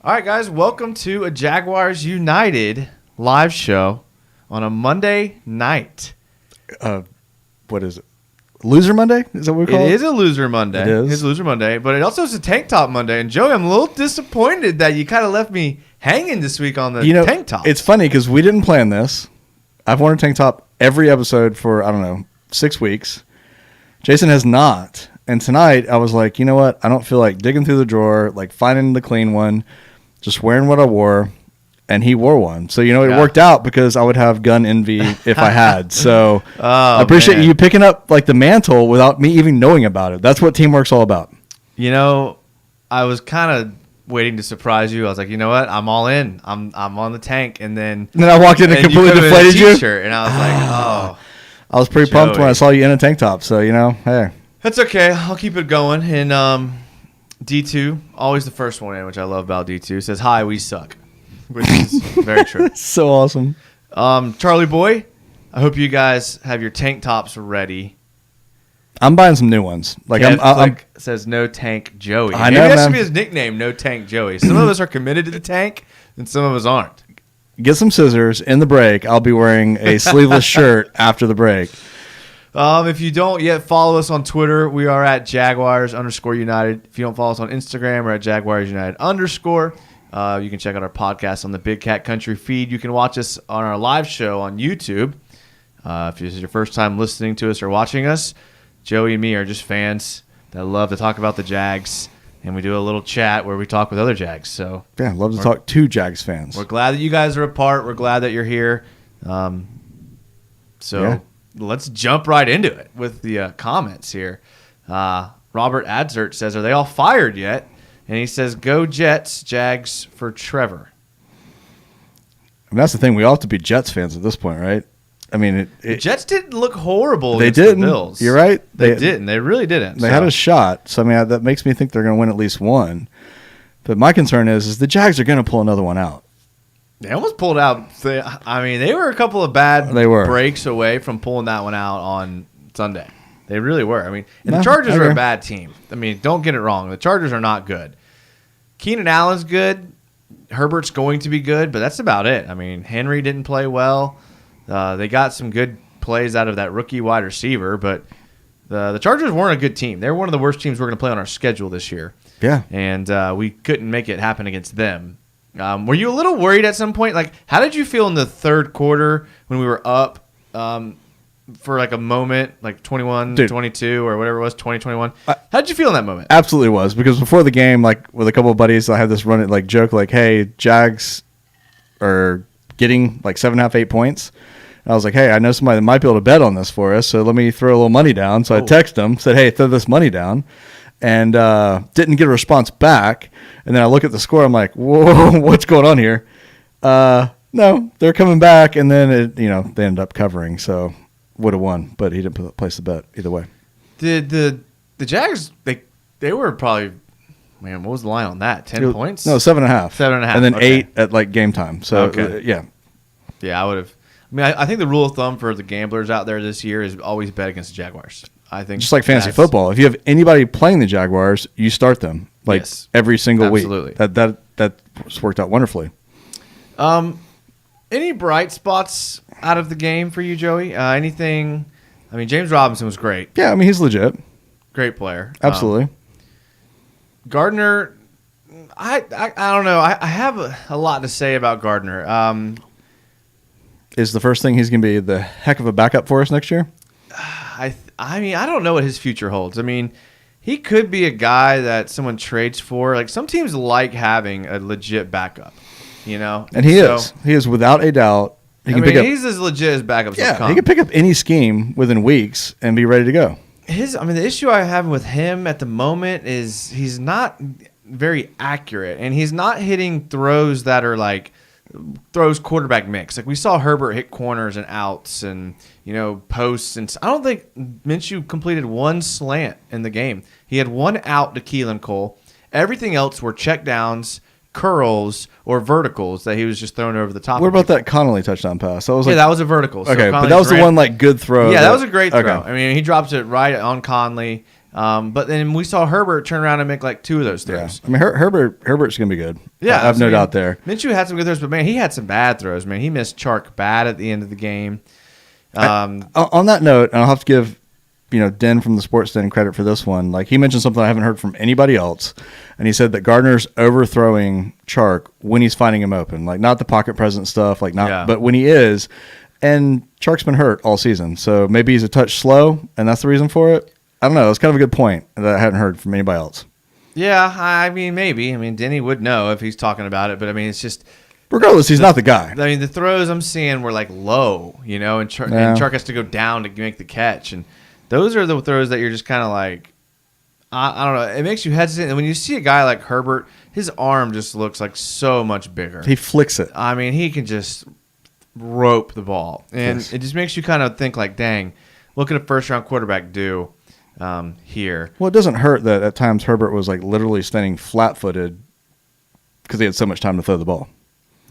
All right, guys, welcome to a Jaguars United live show on a Monday night. What is it? Loser Monday? Is that what we call it? It is a Loser Monday. It is. It's Loser Monday, but it also is a Tank Top Monday. And Joey, I'm a little disappointed that you kind of left me hanging this week on the Tank Top. It's funny because we didn't plan this. I've worn a tank top every episode for, 6 weeks. Jason has not. And tonight I was like, you know what? I don't feel like digging through the drawer, like finding the clean one. Just wearing what I wore, and he wore one. So, it worked out because I would have gun envy if I had. So, I appreciate you picking up, like, the mantle without me even knowing about it. That's what teamwork's all about. I was kind of waiting to surprise you. I was like, you know what? I'm all in. I'm on the tank. And then I walked in and completely deflated you. And I was like, oh. I was pretty pumped when I saw you in a tank top. So, hey. That's okay. I'll keep it going. And, D2, always the first one in, which I love about D2, says, hi, we suck, which is very true. So awesome. Charlie Boy, I hope you guys have your tank tops ready. I'm buying some new ones. Like I'm says no tank Joey. I know, Maybe that man. should be his nickname, no tank Joey. Some of us are committed to the tank, and some of us aren't. Get some scissors in the break. I'll be wearing a sleeveless shirt after the break. If you don't yet follow us on Twitter, we are at Jaguars_United. If you don't follow us on Instagram, we're at JaguarsUnited_. You can check out our podcast on the Big Cat Country feed. You can watch us on our live show on YouTube. If this is your first time listening to us or watching us, Joey and me are just fans that love to talk about the Jags, and we do a little chat where we talk with other Jags. So yeah, love to talk to Jags fans. We're glad that you guys are a part. We're glad that you're here. Let's jump right into it with the comments here. Robert Adzert says, are they all fired yet? And he says, go Jets, Jags for Trevor. That's the thing. We all have to be Jets fans at this point, right? I mean, the Jets didn't look horrible they against didn't. the Bills. You're right. They didn't. They really didn't. They had a shot. So, that makes me think they're going to win at least one. But my concern is the Jags are going to pull another one out. They almost pulled out. They were a couple of bad breaks away from pulling that one out on Sunday. They really were. The Chargers are a bad team. Don't get it wrong. The Chargers are not good. Keenan Allen's good. Herbert's going to be good, but that's about it. Henry didn't play well. They got some good plays out of that rookie wide receiver, but the Chargers weren't a good team. They're one of the worst teams we're going to play on our schedule this year. Yeah. And we couldn't make it happen against them. Were you a little worried at some point? Like, how did you feel in the third quarter when we were up for like a moment, like 21-22 or whatever it was, 20-21? How did you feel in that moment? Absolutely was, because before the game, like with a couple of buddies, I had this joke like, hey, Jags are getting like 7.5, 8 points. And I was like, hey, I know somebody that might be able to bet on this for us, so let me throw a little money down. So I texted them, said, hey, throw this money down. And didn't get a response back. And then I look at the score. I'm like, whoa, what's going on here? No, they're coming back. And then, they ended up covering. So would have won. But he didn't place the bet either way. The Jags, they were probably, man, what was the line on that? 10 points? No, 7.5. 7.5. And then 8 at like game time. So, yeah. Yeah, I would have. I think the rule of thumb for the gamblers out there this year is always bet against the Jaguars. I think just like fantasy football, if you have anybody playing the Jaguars, you start them every single week. That's worked out wonderfully. Any bright spots out of the game for you, Joey? Anything? James Robinson was great. Yeah, he's legit. Great player. Absolutely. Gardner, I don't know. I have a lot to say about Gardner. Is the first thing he's going to be the heck of a backup for us next year? I don't know what his future holds. He could be a guy that someone trades for. Like, some teams like having a legit backup, And he is. He is without a doubt. He's as legit as backups. Yeah, he can pick up any scheme within weeks and be ready to go. The issue I have with him at the moment is he's not very accurate, and he's not hitting throws that are like throws quarterback mix. Like, we saw Herbert hit corners and outs and, posts. And I don't think Minshew completed one slant in the game. He had one out to Keelan Cole. Everything else were check downs, curls, or verticals that he was just throwing over the top. What about that Connolly touchdown pass? That was that was a vertical. Okay, but that was the one good throw. Yeah, that was a great throw. He drops it right on Conley, But then we saw Herbert turn around and make like 2 of those throws. Yeah. I mean, Herbert's going to be good. Yeah. I have no doubt there. Minshew had some good throws, but, man, he had some bad throws, man. He missed Chark bad at the end of the game. On that note, and I'll have to give Den from the Sports Den credit for this one. Like, he mentioned something I haven't heard from anybody else, and he said that Gardner's overthrowing Chark when he's finding him open. Like, not the pocket present stuff, but when he is. And Chark's been hurt all season, so maybe he's a touch slow, and that's the reason for it. I don't know. It's kind of a good point that I hadn't heard from anybody else. Yeah, I mean, maybe. I mean, Denny would know if he's talking about it, but, I mean, it's just... Regardless, he's not the guy. I mean, the throws I'm seeing were, like, low, and Chark has to go down to make the catch. And those are the throws that you're just kind of like, I don't know. It makes you hesitant. And when you see a guy like Herbert, his arm just looks like so much bigger. He flicks it. I mean, he can just rope the ball. And It just makes you kind of think like, dang, what could a first-round quarterback do here? Well, it doesn't hurt that at times Herbert was, like, literally standing flat-footed because he had so much time to throw the ball.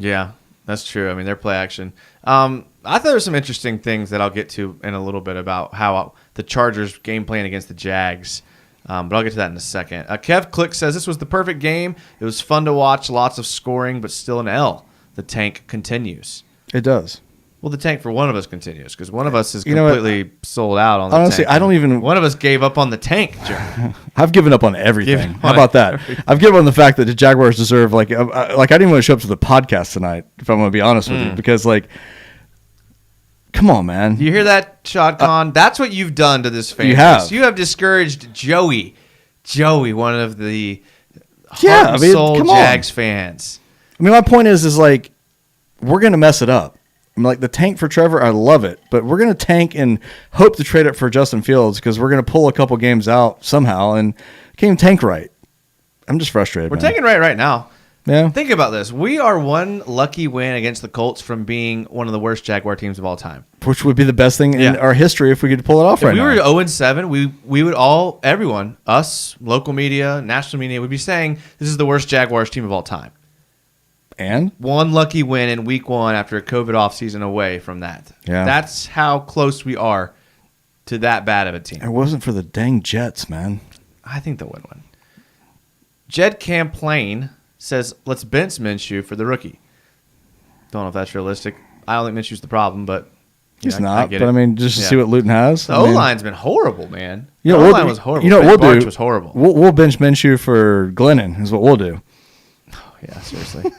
Yeah, that's true. I mean, their play action. I thought there were some interesting things that I'll get to in a little bit about how the Chargers game plan against the Jags, but I'll get to that in a second. Kev Click says, this was the perfect game. It was fun to watch, lots of scoring, but still an L. The tank continues. It does. Well, the tank for one of us continues because one of us is completely sold out on the honestly, tank. I don't even... One of us gave up on the tank, Joe. I've given up on everything. How about that? I've given up on the fact that the Jaguars deserve, I didn't want to show up to the podcast tonight, if I'm going to be honest with you, because, come on, man. You hear that, Shad Khan? That's what you've done to this fan. You have discouraged Joey, one of the heart and soul Jags fans. I mean, my point is we're going to mess it up. I mean, the tank for Trevor, I love it, but we're going to tank and hope to trade it for Justin Fields because we're going to pull a couple games out somehow and can't even tank right. I'm just frustrated. We're tanking right now. Yeah. Think about this. We are one lucky win against the Colts from being one of the worst Jaguar teams of all time. Which would be the best thing in our history if we could pull it off now. If we were 0-7, we would everyone, us, local media, national media, would be saying this is the worst Jaguars team of all time. And? One lucky win in week 1 after a COVID offseason away from that. Yeah. That's how close we are to that bad of a team. It wasn't for the dang Jets, man. I think they'll win. Jed Camplain says, let's bench Minshew for the rookie. Don't know if that's realistic. I don't think Minshew's the problem, but... He's not, but I mean, just to see what Luton has. The O-line's been horrible, man. The O-line was horrible. You know what we'll do? Was horrible. We'll bench Minshew for Glennon is what we'll do. Yeah, seriously.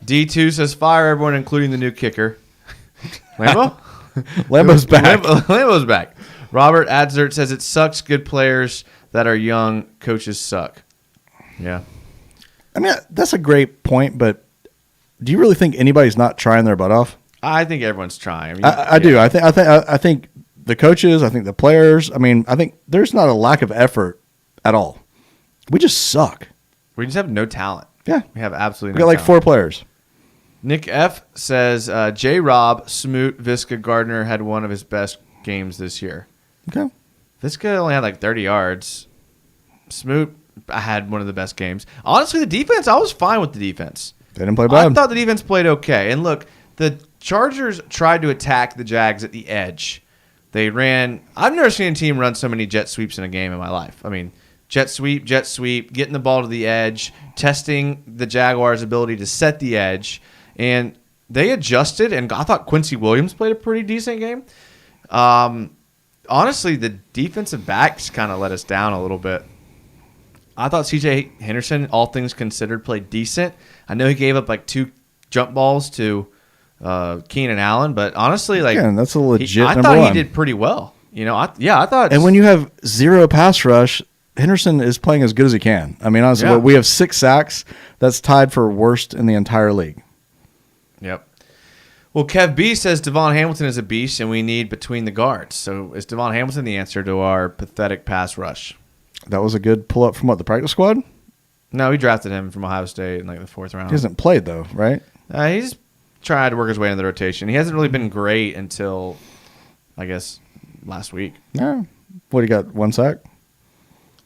D2 says, fire everyone, including the new kicker. Lambo? Lambo's back. Lambo's back. Robert Adzert says, it sucks good players that are young. Coaches suck. Yeah. I mean, that's a great point, but do you really think anybody's not trying their butt off? I think everyone's trying. I do. I think the coaches, I think the players, I think there's not a lack of effort at all. We just suck. We just have no talent. Yeah. We have absolutely no talent. We got 4 players. Nick F. says, J-Rob, Smoot, Visca, Gardner had one of his best games this year. Okay. Visca only had 30 yards. Smoot had one of the best games. Honestly, the defense, I was fine with the defense. They didn't play bad. I thought the defense played okay. And look, the Chargers tried to attack the Jags at the edge. They ran... I've never seen a team run so many jet sweeps in a game in my life. I mean... Jet sweep, getting the ball to the edge, testing the Jaguars' ability to set the edge, and they adjusted, and I thought Quincy Williams played a pretty decent game. Honestly, the defensive backs kind of let us down a little bit. I thought C.J. Henderson, all things considered, played decent. I know he gave up 2 jump balls to Keenan Allen, but honestly, that's a legit I thought he did pretty well. I thought. And when you have 0 pass rush, Henderson is playing as good as he can. I mean, honestly, we have 6 sacks. That's tied for worst in the entire league. Yep. Well, Kev B says Devon Hamilton is a beast, and we need between the guards. So is Devon Hamilton the answer to our pathetic pass rush? That was a good pull-up from the practice squad? No, we drafted him from Ohio State in the 4th round. He hasn't played, though, right? He's tried to work his way into the rotation. He hasn't really been great until, I guess, last week. Yeah. What, he got 1 sack?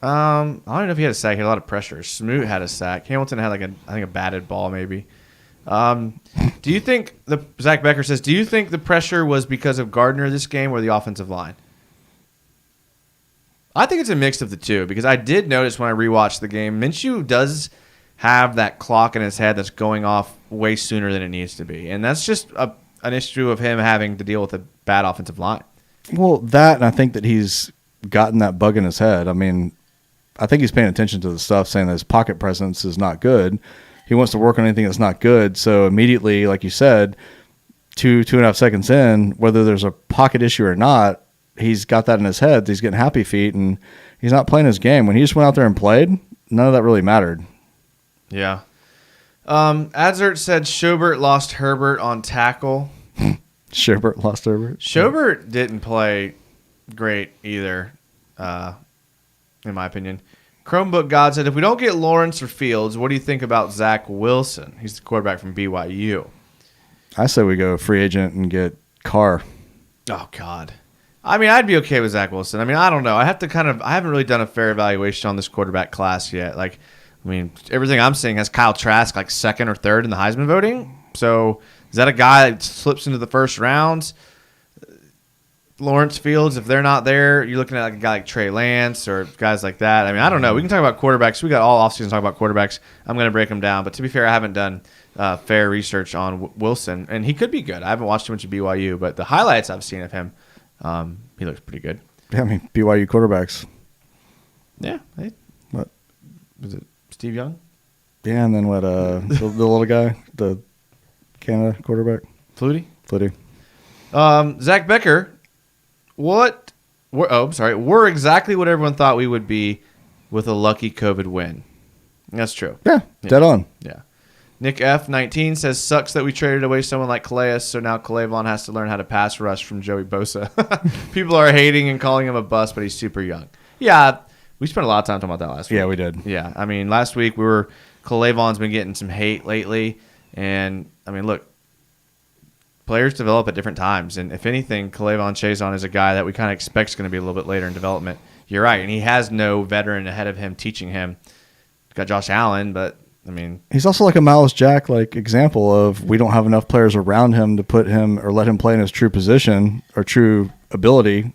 I don't know if he had a sack. He had a lot of pressure. Smoot had a sack. Hamilton had a batted ball maybe. Do you think Zach Becker says, do you think the pressure was because of Gardner this game or the offensive line? I think it's a mix of the two because I did notice when I rewatched the game, Minshew does have that clock in his head that's going off way sooner than it needs to be. And that's just an issue of him having to deal with a bad offensive line. Well, that, and I think that he's gotten that bug in his head. I mean, I think he's paying attention to the stuff saying that his pocket presence is not good. He wants to work on anything that's not good. So immediately, like you said, 2.5 seconds in, whether there's a pocket issue or not, he's got that in his head. He's getting happy feet, and he's not playing his game. When he just went out there and played, none of that really mattered. Yeah. Adzert said Schobert lost Herbert on tackle. Schobert lost Herbert? Schobert didn't play great either, in my opinion. Chromebook God said, if we don't get Lawrence or Fields, what do you think about Zach Wilson? He's the quarterback from BYU. I say we go free agent and get Carr. Oh, God. I mean, I'd be okay with Zach Wilson. I mean, I don't know. I haven't really done a fair evaluation on this quarterback class yet. Like, I mean, everything I'm seeing has Kyle Trask like second or third in the Heisman voting. So is that a guy that slips into the first round? Lawrence Fields, if they're not there, you're looking at like a guy like Trey Lance or guys like that. I mean, I don't know. We can talk about quarterbacks. We got all offseason to talk about quarterbacks. I'm going to break them down. But to be fair, I haven't done fair research on Wilson. And he could be good. I haven't watched too much of BYU. But the highlights I've seen of him, he looks pretty good. Yeah, I mean, BYU quarterbacks. Yeah. What? Was it Steve Young? Yeah, and then what? The little guy, the Canada quarterback? Flutie. Zach Becker, we're exactly what everyone thought we would be with a lucky COVID win. That's true. Yeah, dead on. Yeah. Nick F19 says, sucks that we traded away someone like Calais, so now Calais has to learn how to pass rush from Joey Bosa. People are hating and calling him a bust, but he's super young. Yeah, we spent a lot of time talking about that last week. Yeah, we did. Yeah, I mean, last week Calais-Vaughn's been getting some hate lately, and, I mean, look, players develop at different times, and if anything, Calais-Vaughn Chazon is a guy that we kind of expect is going to be a little bit later in development. You're right, and he has no veteran ahead of him teaching him. Got Josh Allen, but I mean, he's also like a Miles Jack example of we don't have enough players around him to put him or let him play in his true position or true ability,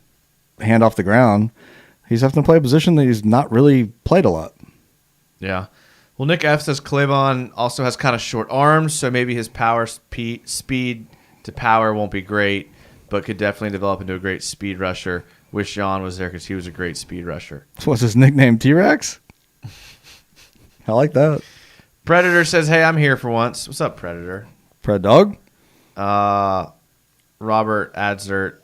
hand off the ground. He's having to play a position that he's not really played a lot. Yeah. Well, Nick F says Calais-Vaughn also has kind of short arms, so maybe his power speed to power won't be great, but could definitely develop into a great speed rusher. Wish John was there because he was a great speed rusher. So what's his nickname, T-Rex? I like that. Predator says, hey, I'm here for once. What's up, Predator? Pred Dog? Robert Adzert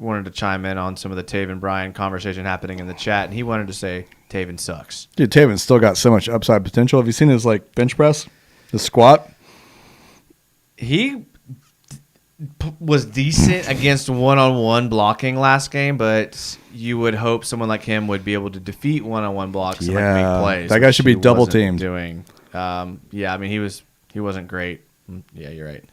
wanted to chime in on some of the Taven Bryan conversation happening in the chat, and he wanted to say Taven sucks. Dude, Taven's still got so much upside potential. Have you seen his bench press? His squat? He was decent against one-on-one blocking last game, but you would hope someone like him would be able to defeat one-on-one blocks and make plays. That guy should be double teamed. Yeah, I mean he wasn't great. Yeah, you're right.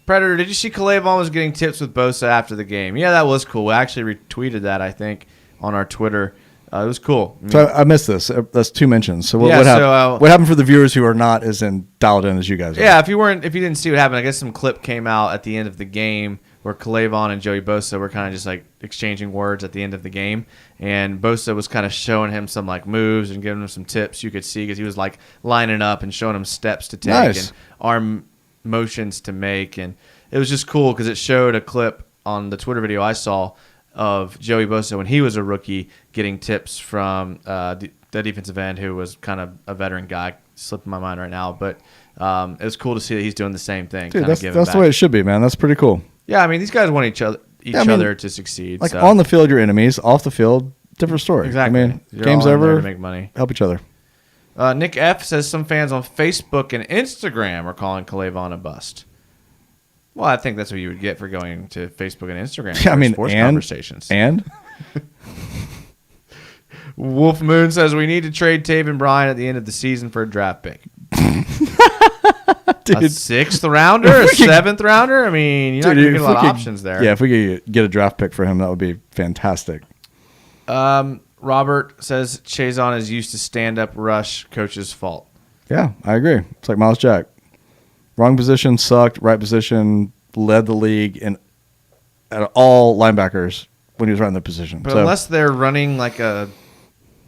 Predator, did you see Calais-Vaughn was getting tips with Bosa after the game? Yeah, that was cool. We actually retweeted that, I think, on our Twitter. It was cool. So I missed this. That's 2 mentions. So what happened for the viewers who are not as dialed in as you guys are? Yeah, if you didn't see what happened, I guess some clip came out at the end of the game where Calais-Vaughn and Joey Bosa were kind of just exchanging words at the end of the game, and Bosa was kind of showing him some moves and giving him some tips you could see because he was lining up and showing him steps to take and arm motions to make, and it was just cool because it showed a clip on the Twitter video I saw of Joey Bosa when he was a rookie getting tips from the defensive end who was kind of a veteran guy. Slipping my mind right now, but it was cool to see that he's doing the same thing. Dude, that's the way it should be, man. That's pretty cool. Yeah, I mean, these guys want each other to succeed. On the field, your enemies. Off the field, different story. Exactly. I mean, you're game's all in over. there to make money. Help each other. Nick F says some fans on Facebook and Instagram are calling Calais-Vaughn a bust. Well, I think that's what you would get for going to Facebook and Instagram. Yeah, I mean, sports conversations. And Wolf Moon says we need to trade Taven Bryan at the end of the season for a draft pick. Dude. A 6th rounder, a 7th rounder. I mean, you're not going to get a lot of options there. Yeah, if we could get a draft pick for him, that would be fantastic. Robert says Chazon is used to stand-up rush coach's fault. Yeah, I agree. It's like Miles Jack. Wrong position sucked. Right position led the league at all linebackers when he was running the position. But unless they're running like a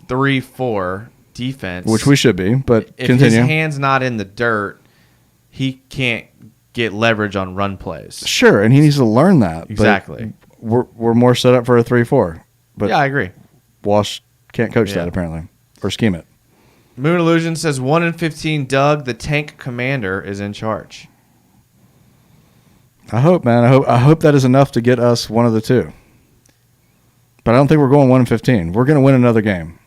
3-4 defense, which we should be, but if continue. his hand's not in the dirt, he can't get leverage on run plays. Sure, and he needs to learn that. Exactly. We're more set up for a 3-4. But yeah, I agree. Walsh can't coach that apparently, or scheme it. Moon Illusion says 1-15. Doug, the tank commander, is in charge. I hope, man. I hope that is enough to get us one of the two. But I don't think we're going 1-15. We're going to win another game.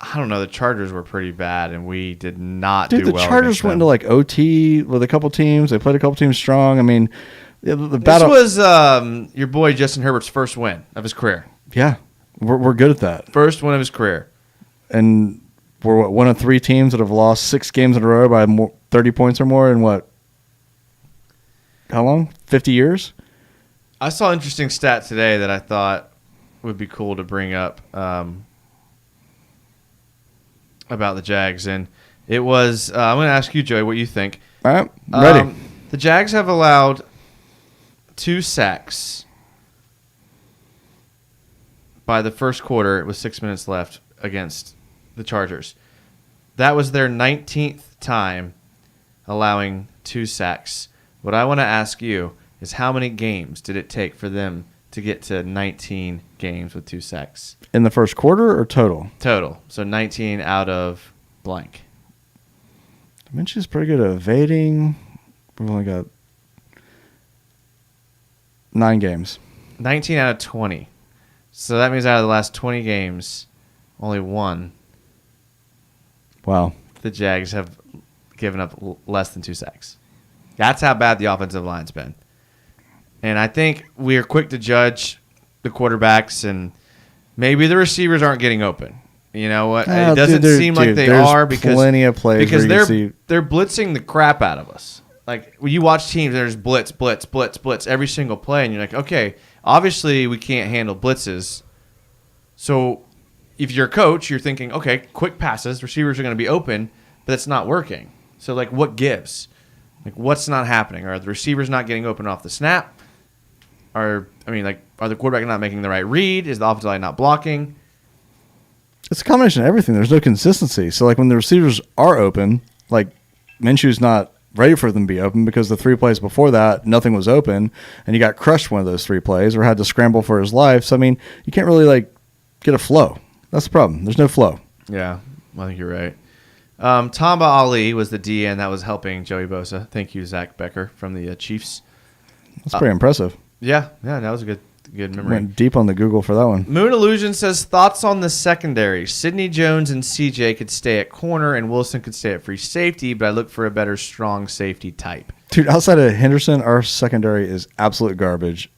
I don't know. The Chargers were pretty bad, and we did not do well. The Chargers went into like OT with a couple teams. They played a couple teams strong. I mean, the battle. This was your boy Justin Herbert's first win of his career. Yeah, we're good at that. First win of his career. And we're one of 3 teams that have lost 6 games in a row by 30 points or more in what? How long? 50 years? I saw an interesting stat today that I thought would be cool to bring up about the Jags. And it was, I'm going to ask you, Joey, what you think. All right, ready. The Jags have allowed 2 sacks by the first quarter with 6 minutes left against the Chargers. That was their 19th time allowing 2 sacks. What I want to ask you is how many games did it take for them to get to 19 games with 2 sacks? In the first quarter or total? Total. So 19 out of blank. Minshew's pretty good at evading. We've only got 9 games. 19 out of 20. So that means out of the last 20 games, only 1. Wow. The Jags have given up less than 2 sacks. That's how bad the offensive line's been. And I think we are quick to judge the quarterbacks, and maybe the receivers aren't getting open. You know what? It doesn't seem like they are because plenty of plays because they're blitzing the crap out of us. Like when you watch teams, there's blitz every single play, and you're like, okay, obviously we can't handle blitzes. So if you're a coach, you're thinking, okay, quick passes, receivers are going to be open, but it's not working. So like, what gives? Like, what's not happening? Are the receivers not getting open off the snap? Are the quarterback not making the right read? Is the offensive line not blocking? It's a combination of everything. There's no consistency. So, like, when the receivers are open, like, Minshew's not ready for them to be open because the 3 plays before that, nothing was open, and he got crushed one of those 3 plays or had to scramble for his life. So, I mean, you can't really, like, get a flow. That's the problem. There's no flow. Yeah, I think you're right. Tamba Ali was the DN that was helping Joey Bosa. Thank you, Zach Becker from the Chiefs. That's pretty impressive. Yeah, that was a good memory. Went deep on the Google for that one. Moon Illusion says, thoughts on the secondary. Sidney Jones and CJ could stay at corner, and Wilson could stay at free safety, but I look for a better strong safety type. Dude, outside of Henderson, our secondary is absolute garbage.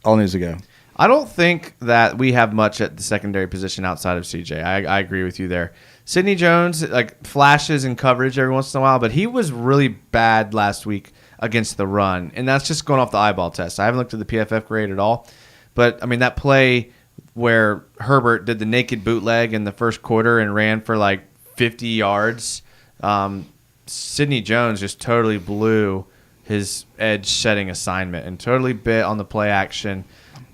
All needs to go. I don't think that we have much at the secondary position outside of CJ. I agree with you there. Sidney Jones, like, flashes in coverage every once in a while, but he was really bad last week against the run, and that's just going off the eyeball test. I haven't looked at the PFF grade at all, but, I mean, that play where Herbert did the naked bootleg in the first quarter and ran for, like, 50 yards, Sidney Jones just totally blew his edge-setting assignment and totally bit on the play action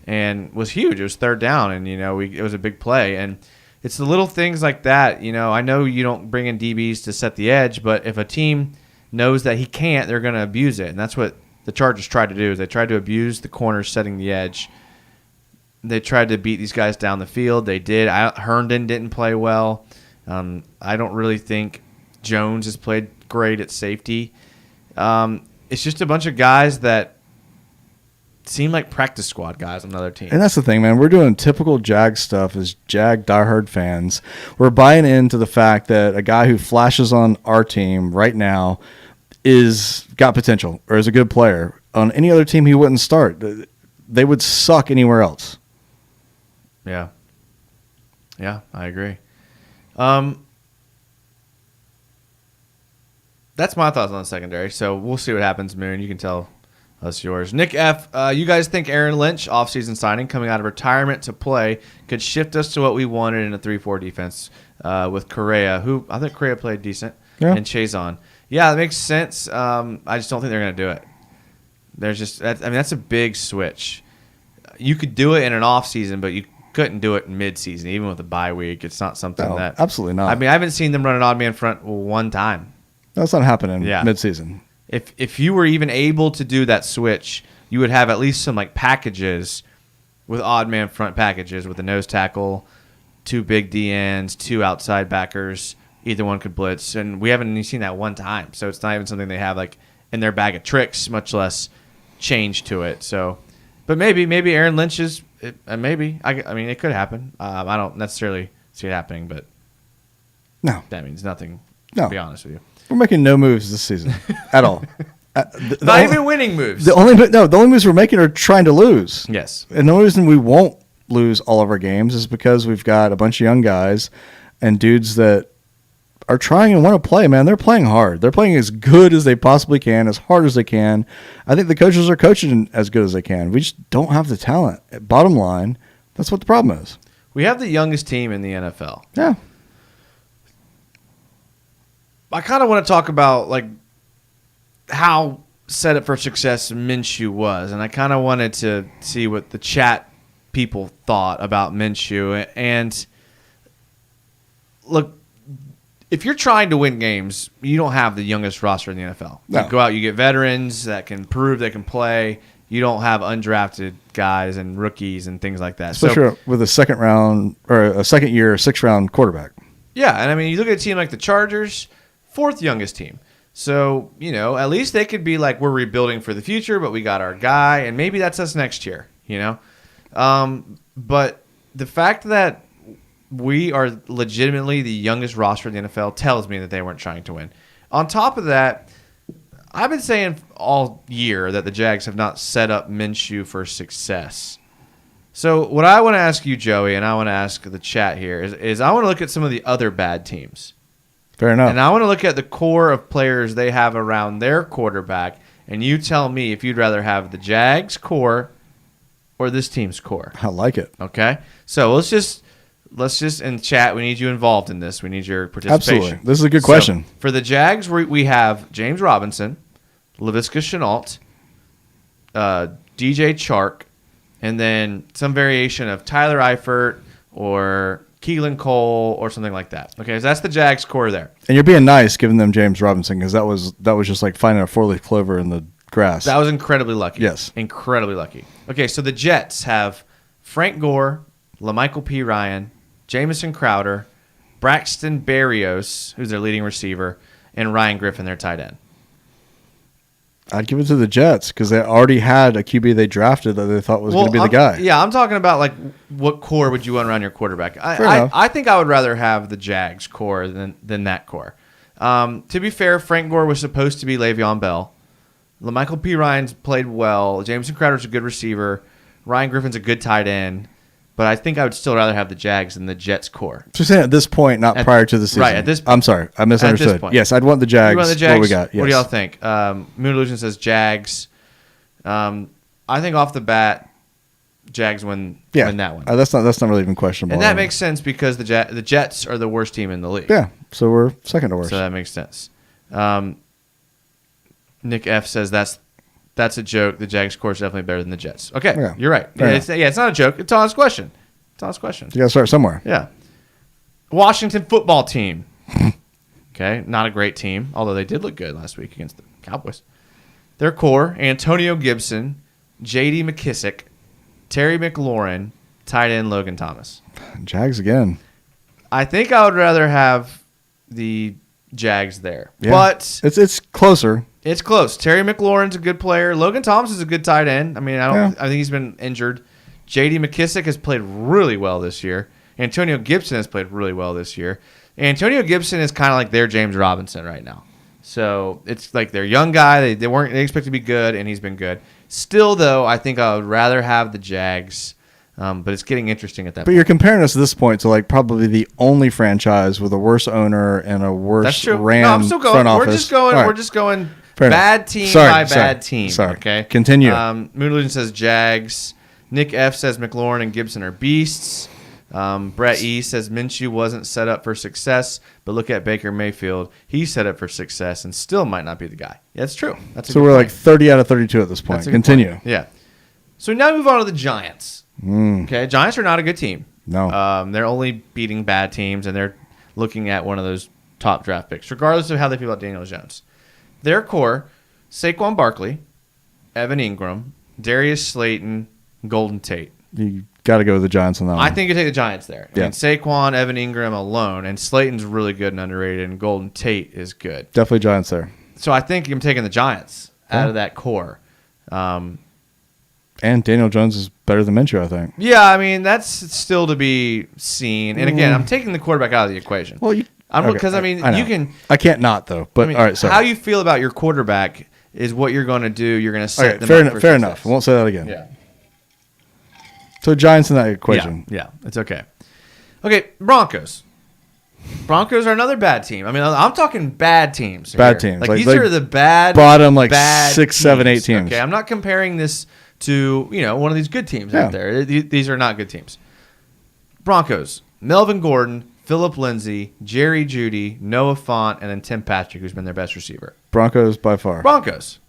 and was huge. It was 3rd down, and, it was a big play, and it's the little things like that. I know you don't bring in DBs to set the edge, but if a team knows that he can't, they're going to abuse it. And that's what the Chargers tried to do. Is they tried to abuse the corners setting the edge. They tried to beat these guys down the field. They did. Herndon didn't play well. I don't really think Jones has played great at safety. It's just a bunch of guys that seem like practice squad guys on another team. And that's the thing, man. We're doing typical Jag stuff as Jag diehard fans. We're buying into the fact that a guy who flashes on our team right now is got potential or is a good player. On any other team, he wouldn't start. They would suck anywhere else. Yeah. Yeah, I agree. That's my thoughts on the secondary. So we'll see what happens, Moon. You can tell us yours. Nick F., you guys think Aaron Lynch, offseason signing, coming out of retirement to play, could shift us to what we wanted in a 3-4 defense with Correa, who I think Correa played decent, and Chazon. Yeah, that makes sense. I just don't think they're going to do it. That's a big switch. you could do it in an off season, but you couldn't do it in mid-season, even with a bye week. It's not something that absolutely not. I mean, I haven't seen them run an odd man front one time. That's not happening mid-season. If you were even able to do that switch, you would have at least some like packages with odd man front packages with a nose tackle, 2 big DNs, 2 outside backers. Either one could blitz, and we haven't even seen that one time. So it's not even something they have like in their bag of tricks, much less change to it. So, but maybe Aaron Lynch is maybe. I mean, it could happen. I don't necessarily see it happening, but no, that means nothing. No, to be honest with you, we're making no moves this season at all. Not even winning moves. The only moves we're making are trying to lose. Yes, and the only reason we won't lose all of our games is because we've got a bunch of young guys and dudes that are trying and want to play, man. They're playing hard. They're playing as good as they possibly can, as hard as they can. I think the coaches are coaching as good as they can. We just don't have the talent. Bottom line, that's what the problem is. We have the youngest team in the NFL. Yeah. I kind of want to talk about like how set up for success Minshew was, and I kind of wanted to see what the chat people thought about Minshew. And look, if you're trying to win games, you don't have the youngest roster in the NFL. No. You go out, you get veterans that can prove they can play. You don't have undrafted guys and rookies and things like that. Especially with a second year, 6th round quarterback. Yeah, and I mean, you look at a team like the Chargers, 4th youngest team. So, at least they could be like, we're rebuilding for the future, but we got our guy, and maybe that's us next year, But the fact that we are legitimately the youngest roster in the NFL tells me that they weren't trying to win. On top of that, I've been saying all year that the Jags have not set up Minshew for success. So what I want to ask you, Joey, and I want to ask the chat here, is I want to look at some of the other bad teams. Fair enough. And I want to look at the core of players they have around their quarterback, and you tell me if you'd rather have the Jags core or this team's core. I like it. Okay? So let's just in chat, we need you involved in this. We need your participation. Absolutely. This is a good question. For the Jags, we have James Robinson, Laviska Shenault, DJ Chark, and then some variation of Tyler Eifert or Keelan Cole or something like that. Okay, so that's the Jags core there. And you're being nice giving them James Robinson because that was just like finding a 4-leaf clover in the grass. That was incredibly lucky. Yes. Incredibly lucky. Okay, so the Jets have Frank Gore, LaMichael P. Ryan, Jamison Crowder, Braxton Berrios, who's their leading receiver, and Ryan Griffin, their tight end. I'd give it to the Jets because they already had a QB they drafted that they thought was going to be the guy. Yeah, I'm talking about like what core would you want around your quarterback? I think I would rather have the Jags core than that core. To be fair, Frank Gore was supposed to be Le'Veon Bell. LaMichael P. Ryan's played well. Jamison Crowder's a good receiver. Ryan Griffin's a good tight end. But I think I would still rather have the Jags than the Jets core. So saying at this point, not prior to the season. Right, at this point. I'm sorry, I misunderstood. Yes, I'd want the Jags. You want the Jags? What we got? Yes. What do y'all think? Moon Illusion says Jags. I think off the bat, Jags win that one. That's not really even questionable. And that makes sense because the Jets are the worst team in the league. Yeah, so we're second to worst. So that makes sense. Nick F says that's a joke. The Jags core is definitely better than the Jets. Okay, yeah. You're right. It's not a joke. It's an honest question. You got to start somewhere. Yeah. Washington football team. Okay, not a great team, although they did look good last week against the Cowboys. Their core, Antonio Gibson, J.D. McKissick, Terry McLaurin, tight end Logan Thomas. Jags again. I think I would rather have the Jags there. Yeah. But it's closer. It's close. Terry McLaurin's a good player. Logan Thomas is a good tight end. I mean, I think he's been injured. J.D. McKissick has played really well this year. Antonio Gibson has played really well this year. Antonio Gibson is kind of like their James Robinson right now. So it's like their young guy. They expect to be good, and he's been good. Still, though, I think I would rather have the Jags. But it's getting interesting at that point. But you're comparing us at this point to like probably the only franchise with a worse owner and a worse ran front office. We're just going bad team by bad team. Sorry. Okay. Continue. Moon Illusion says Jags. Nick F says McLaurin and Gibson are beasts. Brett E says Minshew wasn't set up for success, but look at Baker Mayfield. He's set up for success and still might not be the guy. Yeah, that's true. So we're like 30 out of 32 at this point. Continue. Yeah. So we now move on to the Giants. Okay, Giants are not a good team. No. They're only beating bad teams, and they're looking at one of those top draft picks, regardless of how they feel about Daniel Jones. Their core, Saquon Barkley, Evan Ingram, Darius Slayton, Golden Tate. You got to go with the Giants on that one. I think you take the Giants there. I mean, Saquon, Evan Ingram alone, and Slayton's really good and underrated, and Golden Tate is good. Definitely Giants there. So I think I'm taking the Giants out of that core. And Daniel Jones is better than Minshew, I think. Yeah, I mean, that's still to be seen. And again, I'm taking the quarterback out of the equation. Well, because you can. I can't not though. But all right, sorry. How you feel about your quarterback is what you're going to do. You're going to set them up for fair enough. I won't say that again. Yeah. So Giants in that equation. Yeah, it's okay. Okay, Broncos. Broncos are another bad team. I mean, I'm talking bad teams. Bad teams. Like these are the bottom, bad 6, 7, 8 teams. Okay, I'm not comparing this to one of these good teams out there. These are not good teams. Broncos: Melvin Gordon, Phillip Lindsay, Jerry Jeudy, Noah Fant, and then Tim Patrick, who's been their best receiver. Broncos by far. Broncos.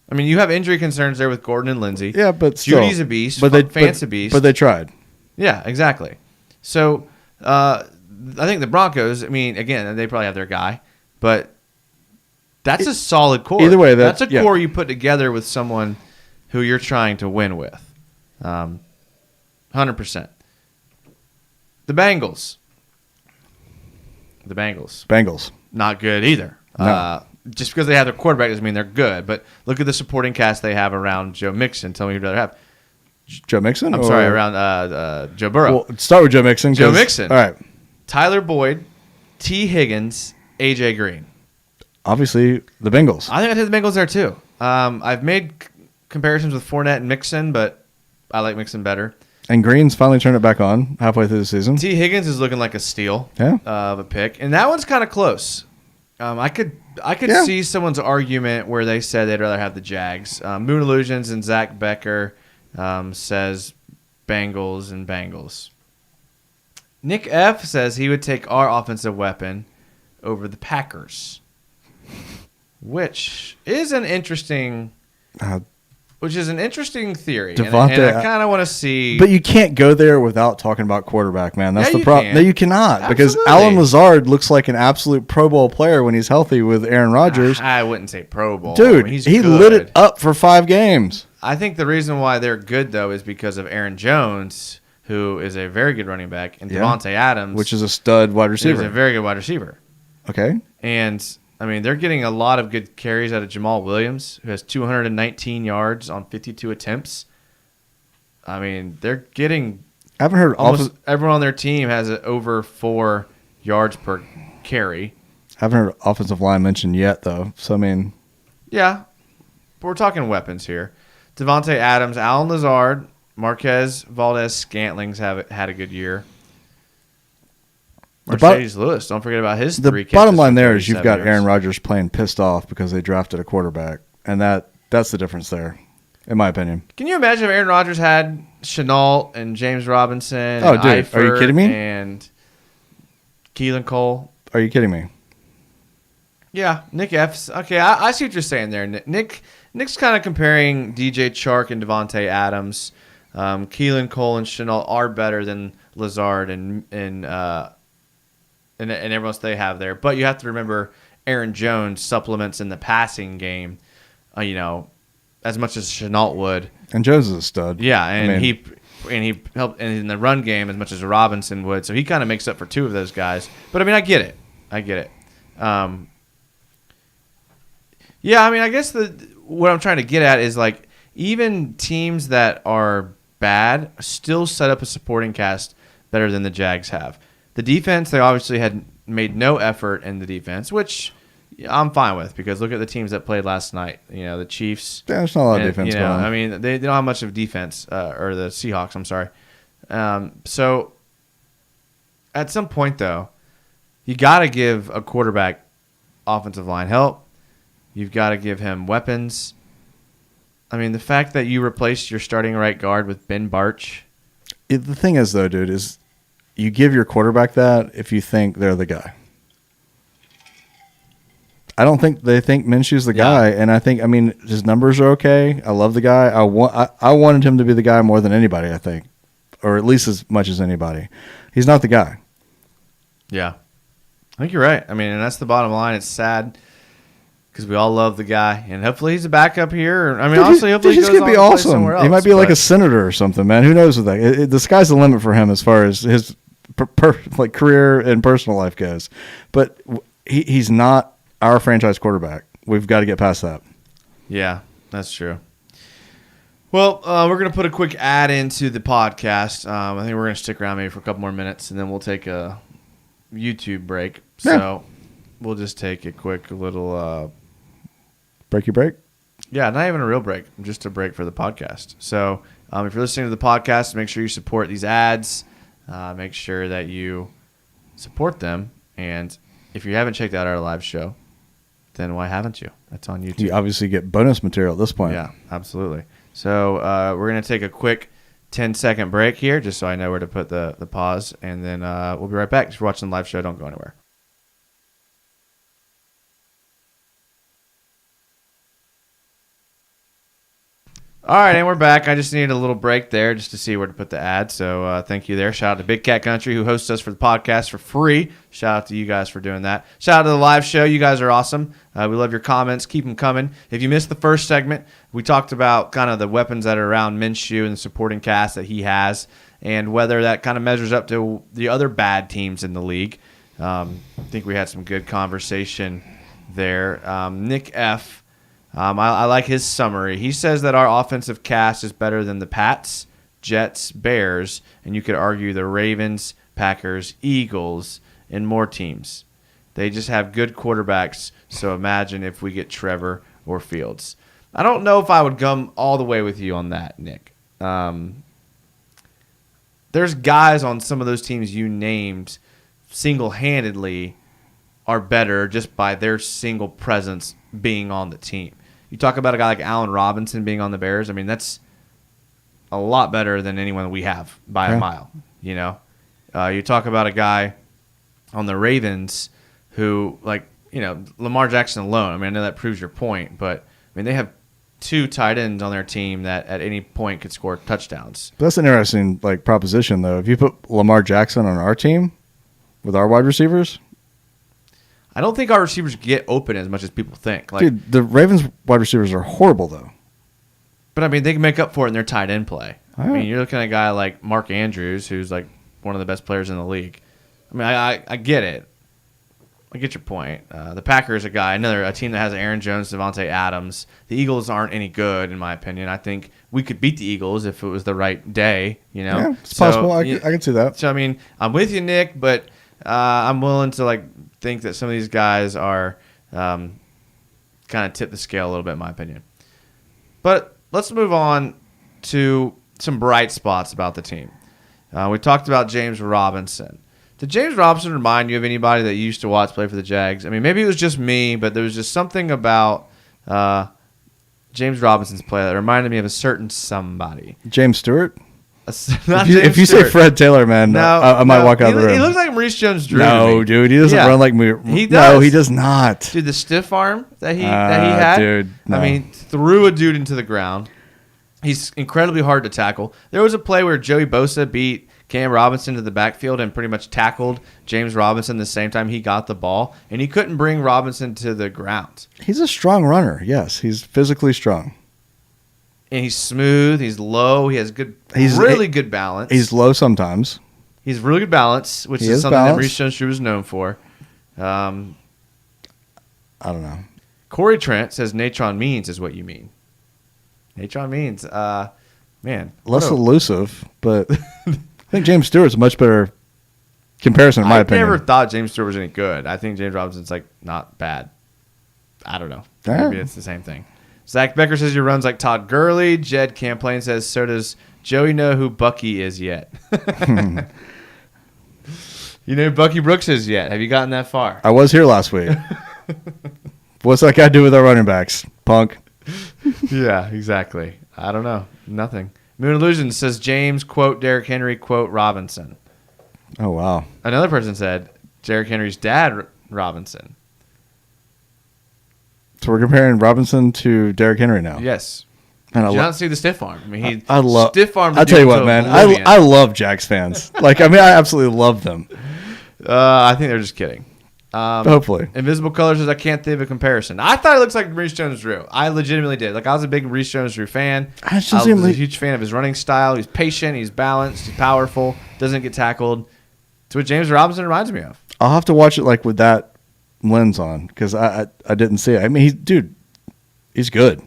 I mean, you have injury concerns there with Gordon and Lindsay. Yeah, but still. Judy's a beast. Fant's a beast. But they tried. Yeah, exactly. So I think the Broncos, I mean, again, they probably have their guy, but that's a solid core. Either way, that's a core you put together with someone who you're trying to win with. 100%. The Bengals. Bengals. Not good either. No. Just because they have their quarterback doesn't mean they're good. But look at the supporting cast they have around Joe Mixon. Tell me who'd rather have. Joe Mixon? I'm sorry, around Joe Burrow. Well, start with Joe Mixon. Joe Mixon. All right. Tyler Boyd, T. Higgins, A.J. Green. Obviously, the Bengals. I think I take the Bengals there, too. I've made comparisons with Fournette and Mixon, but I like Mixon better. And Green's finally turned it back on halfway through the season. T. Higgins is looking like a steal of a pick. And that one's kind of close. I could see someone's argument where they said they'd rather have the Jags. Moon Illusions and Zach Becker says Bengals and Bengals. Nick F says he would take our offensive weapon over the Packers, which is an interesting theory. And I kind of want to see. But you can't go there without talking about quarterback, man. That's the problem. No, you cannot. Absolutely. Because Alan Lazard looks like an absolute Pro Bowl player when he's healthy with Aaron Rodgers. I wouldn't say Pro Bowl. Dude, I mean, he lit it up for 5 games. I think the reason why they're good, though, is because of Aaron Jones, who is a very good running back, and Devontae Adams, which is a stud wide receiver. He's a very good wide receiver. Okay. And I mean, they're getting a lot of good carries out of Jamal Williams, who has 219 yards on 52 attempts. I mean, they're getting. I haven't heard almost everyone on their team has over 4 yards per carry. I haven't heard offensive line mentioned yet, though. So I mean, yeah, we're talking weapons here. Devontae Adams, Alan Lazard, Marquez Valdez-Scantling's had a good year. Mercedes Lewis, don't forget about his 3 catches. The bottom line there is you've got Aaron Rodgers playing pissed off because they drafted a quarterback, and that's the difference there, in my opinion. Can you imagine if Aaron Rodgers had Chenault and James Robinson and dude, are you kidding me? And Keelan Cole? Are you kidding me? Yeah, Nick F's. Okay, I see what you're saying there. Nick's kind of comparing DJ Chark and Devontae Adams. Keelan Cole and Chenault are better than Lazard and everyone else they have there. But you have to remember Aaron Jones supplements in the passing game, as much as Chenault would. And Jones is a stud. Yeah, and he helped in the run game as much as Robinson would. So he kind of makes up for 2 of those guys. But I mean, I get it. Yeah, I mean, I guess what I'm trying to get at is like even teams that are bad still set up a supporting cast better than the Jags have. The defense, they obviously had made no effort in the defense, which I'm fine with because look at the teams that played last night. The Chiefs. Yeah, there's not a lot of defense going on. I mean, they don't have much of defense, or the Seahawks, I'm sorry. So at some point, though, you got to give a quarterback offensive line help. You've got to give him weapons. I mean, the fact that you replaced your starting right guard with Ben Barch. The thing is, though, dude, is you give your quarterback that if you think they're the guy. I don't think they think Minshew's the guy, and I think his numbers are okay. I love the guy. I wanted him to be the guy more than anybody. I think, or at least as much as anybody. He's not the guy. Yeah, I think you're right. I mean, and that's the bottom line. It's sad because we all love the guy, and hopefully he's a backup here. I mean, honestly, hopefully he could be awesome. He might be like a senator or something, man. Who knows with that? The sky's the limit for him as far as his career and personal life goes. But he's not our franchise quarterback. We've got to get past that. Yeah, that's true. Well, we're going to put a quick ad into the podcast. I think we're going to stick around maybe for a couple more minutes, and then we'll take a YouTube break. Yeah. So we'll just take a quick little... Breaky break? Yeah, not even a real break, just a break for the podcast. So if you're listening to the podcast, make sure you support these ads. Make sure that you support them. And if you haven't checked out our live show, then why haven't you? That's on YouTube. You obviously get bonus material at this point. Yeah, absolutely. So we're going to take a quick 10-second break here just so I know where to put the pause. And then we'll be right back. If you're watching the live show, don't go anywhere. All right, and we're back. I just needed a little break there just to see where to put the ad. So thank you there. Shout out to Big Cat Country who hosts us for the podcast for free. Shout out to you guys for doing that. Shout out to the live show. You guys are awesome. We love your comments. Keep them coming. If you missed the first segment, we talked about kind of the weapons that are around Minshew and the supporting cast that he has and whether that kind of measures up to the other bad teams in the league. I think we had some good conversation there. Nick F., I like his summary. He says that our offensive cast is better than the Pats, Jets, Bears, and you could argue the Ravens, Packers, Eagles, and more teams. They just have good quarterbacks, so imagine if we get Trevor or Fields. I don't know if I would come all the way with you on that, Nick. There's guys on some of those teams you named single-handedly are better just by their single presence being on the team. You talk about a guy like Allen Robinson being on the Bears. I mean, that's a lot better than anyone we have by a mile. You know, you talk about a guy on the Ravens who, Lamar Jackson alone. I mean, I know that proves your point, but I mean, they have two tight ends on their team that at any point could score touchdowns. But that's an interesting proposition, though. If you put Lamar Jackson on our team with our wide receivers. I don't think our receivers get open as much as people think. Dude, the Ravens wide receivers are horrible, though. But, I mean, they can make up for it in their tight end play. I mean, you're looking at a guy like Mark Andrews, who's, one of the best players in the league. I mean, I get it. I get your point. The Packers are a team that has Aaron Jones, Devontae Adams. The Eagles aren't any good, in my opinion. I think we could beat the Eagles if it was the right day, you know? Yeah, it's possible. I can see that. So, I mean, I'm with you, Nick, but I'm willing to, think that some of these guys are kind of tip the scale a little bit, in my opinion. But let's move on to some bright spots about the team. We talked about James Robinson. Did James Robinson remind you of anybody that you used to watch play for the Jags? I mean, maybe it was just me, but there was just something about James Robinson's play that reminded me of a certain somebody. James Stewart? If you say Fred Taylor, man, I might walk out of the room. He looks like Maurice Jones-Drew. No, dude, he doesn't run like me. He does. No, he does not. Dude, the stiff arm that he had, dude, no. I mean, threw a dude into the ground. He's incredibly hard to tackle. There was a play where Joey Bosa beat Cam Robinson to the backfield and pretty much tackled James Robinson the same time he got the ball, and he couldn't bring Robinson to the ground. He's a strong runner. Yes, he's physically strong. And he's smooth. He's low. He has really good balance. He's low sometimes. He's really good balance, which is something that Maurice Jones-Drew is known for. I don't know. Corey Trent says Natron Means is what you mean. Natron Means, man. Less elusive, but I think James Stewart's a much better comparison in my opinion. I never thought James Stewart was any good. I think James Robinson's not bad. I don't know. Maybe it's the same thing. Zach Becker says he runs like Todd Gurley. Jed Camplain says, so does Joey know who Bucky is yet? You know who Bucky Brooks is yet? Have you gotten that far? I was here last week. What's that guy do with our running backs? Punk. Yeah, exactly. I don't know. Nothing. Moon Illusion says James, quote, Derrick Henry, quote, Robinson. Oh, wow. Another person said Derrick Henry's dad, Robinson. So we're comparing Robinson to Derrick Henry now. Yes. And Did you not see the stiff arm? I mean, I love stiff arm. I'll tell you what, man. I love Jags fans. Like, I mean, I absolutely love them. I think they're just kidding. Hopefully. Invisible Colors says, I can't think of a comparison. I thought it looks like Maurice Jones-Drew. I legitimately did. Like, I was a big Maurice Jones-Drew fan. I was a huge fan of his running style. He's patient. He's balanced. He's powerful. Doesn't get tackled. It's what James Robinson reminds me of. I'll have to watch it, like, with that lens on because I didn't see it. I mean, he's good.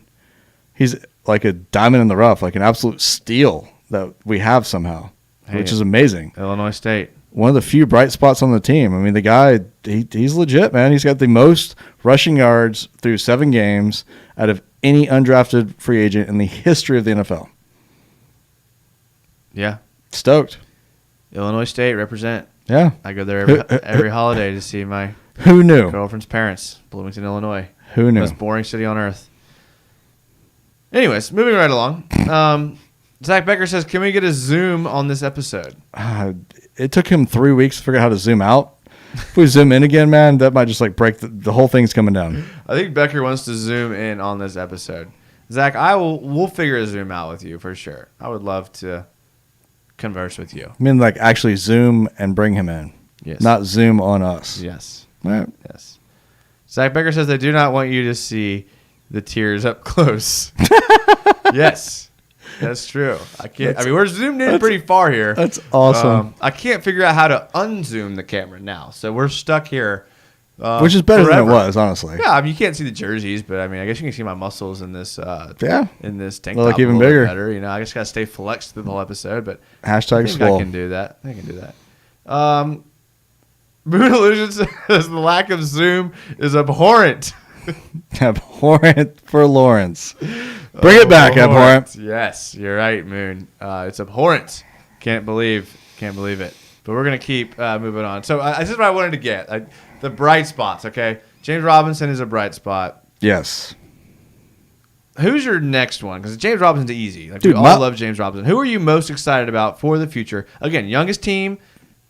He's like a diamond in the rough, like an absolute steal that we have somehow, which is amazing. Illinois State. One of the few bright spots on the team. I mean, the guy, he's legit, man. He's got the most rushing yards through 7 games out of any undrafted free agent in the history of the NFL. Yeah. Stoked. Illinois State, represent. Yeah. I go there every holiday to see my girlfriend's parents, Bloomington, Illinois. Who knew? Most boring city on earth. Anyways, moving right along. Zach Becker says, can we get a zoom on this episode? It took him 3 weeks to figure out how to zoom out. If we zoom in again, man, that might just like break the whole thing's coming down. I think Becker wants to zoom in on this episode. Zach, we'll figure a zoom out with you for sure. I would love to converse with you. I mean, like actually zoom and bring him in. Yes. Not zoom on us. Yes. Right. Yes. Zach Becker says they do not want you to see the tears up close. Yes. That's true. We're zoomed in pretty far here. That's awesome. I can't figure out how to unzoom the camera now, so we're stuck here. Which is better than it was, honestly. Yeah, I mean, you can't see the jerseys, but I mean, I guess you can see my muscles in this. In this tank top, look even bigger. Better, you know. I just gotta stay flexed through the whole episode, but hashtag swole. I can do that. Moon Illusion says the lack of zoom is abhorrent. Abhorrent for Lawrence. Bring it back, abhorrent. Yes, you're right, Moon. It's abhorrent. Can't believe it. But we're gonna keep moving on. So this is what I wanted to get. The bright spots. Okay, James Robinson is a bright spot. Yes. Who's your next one? Because James Robinson's easy. Like, we all love James Robinson. Who are you most excited about for the future? Again, youngest team.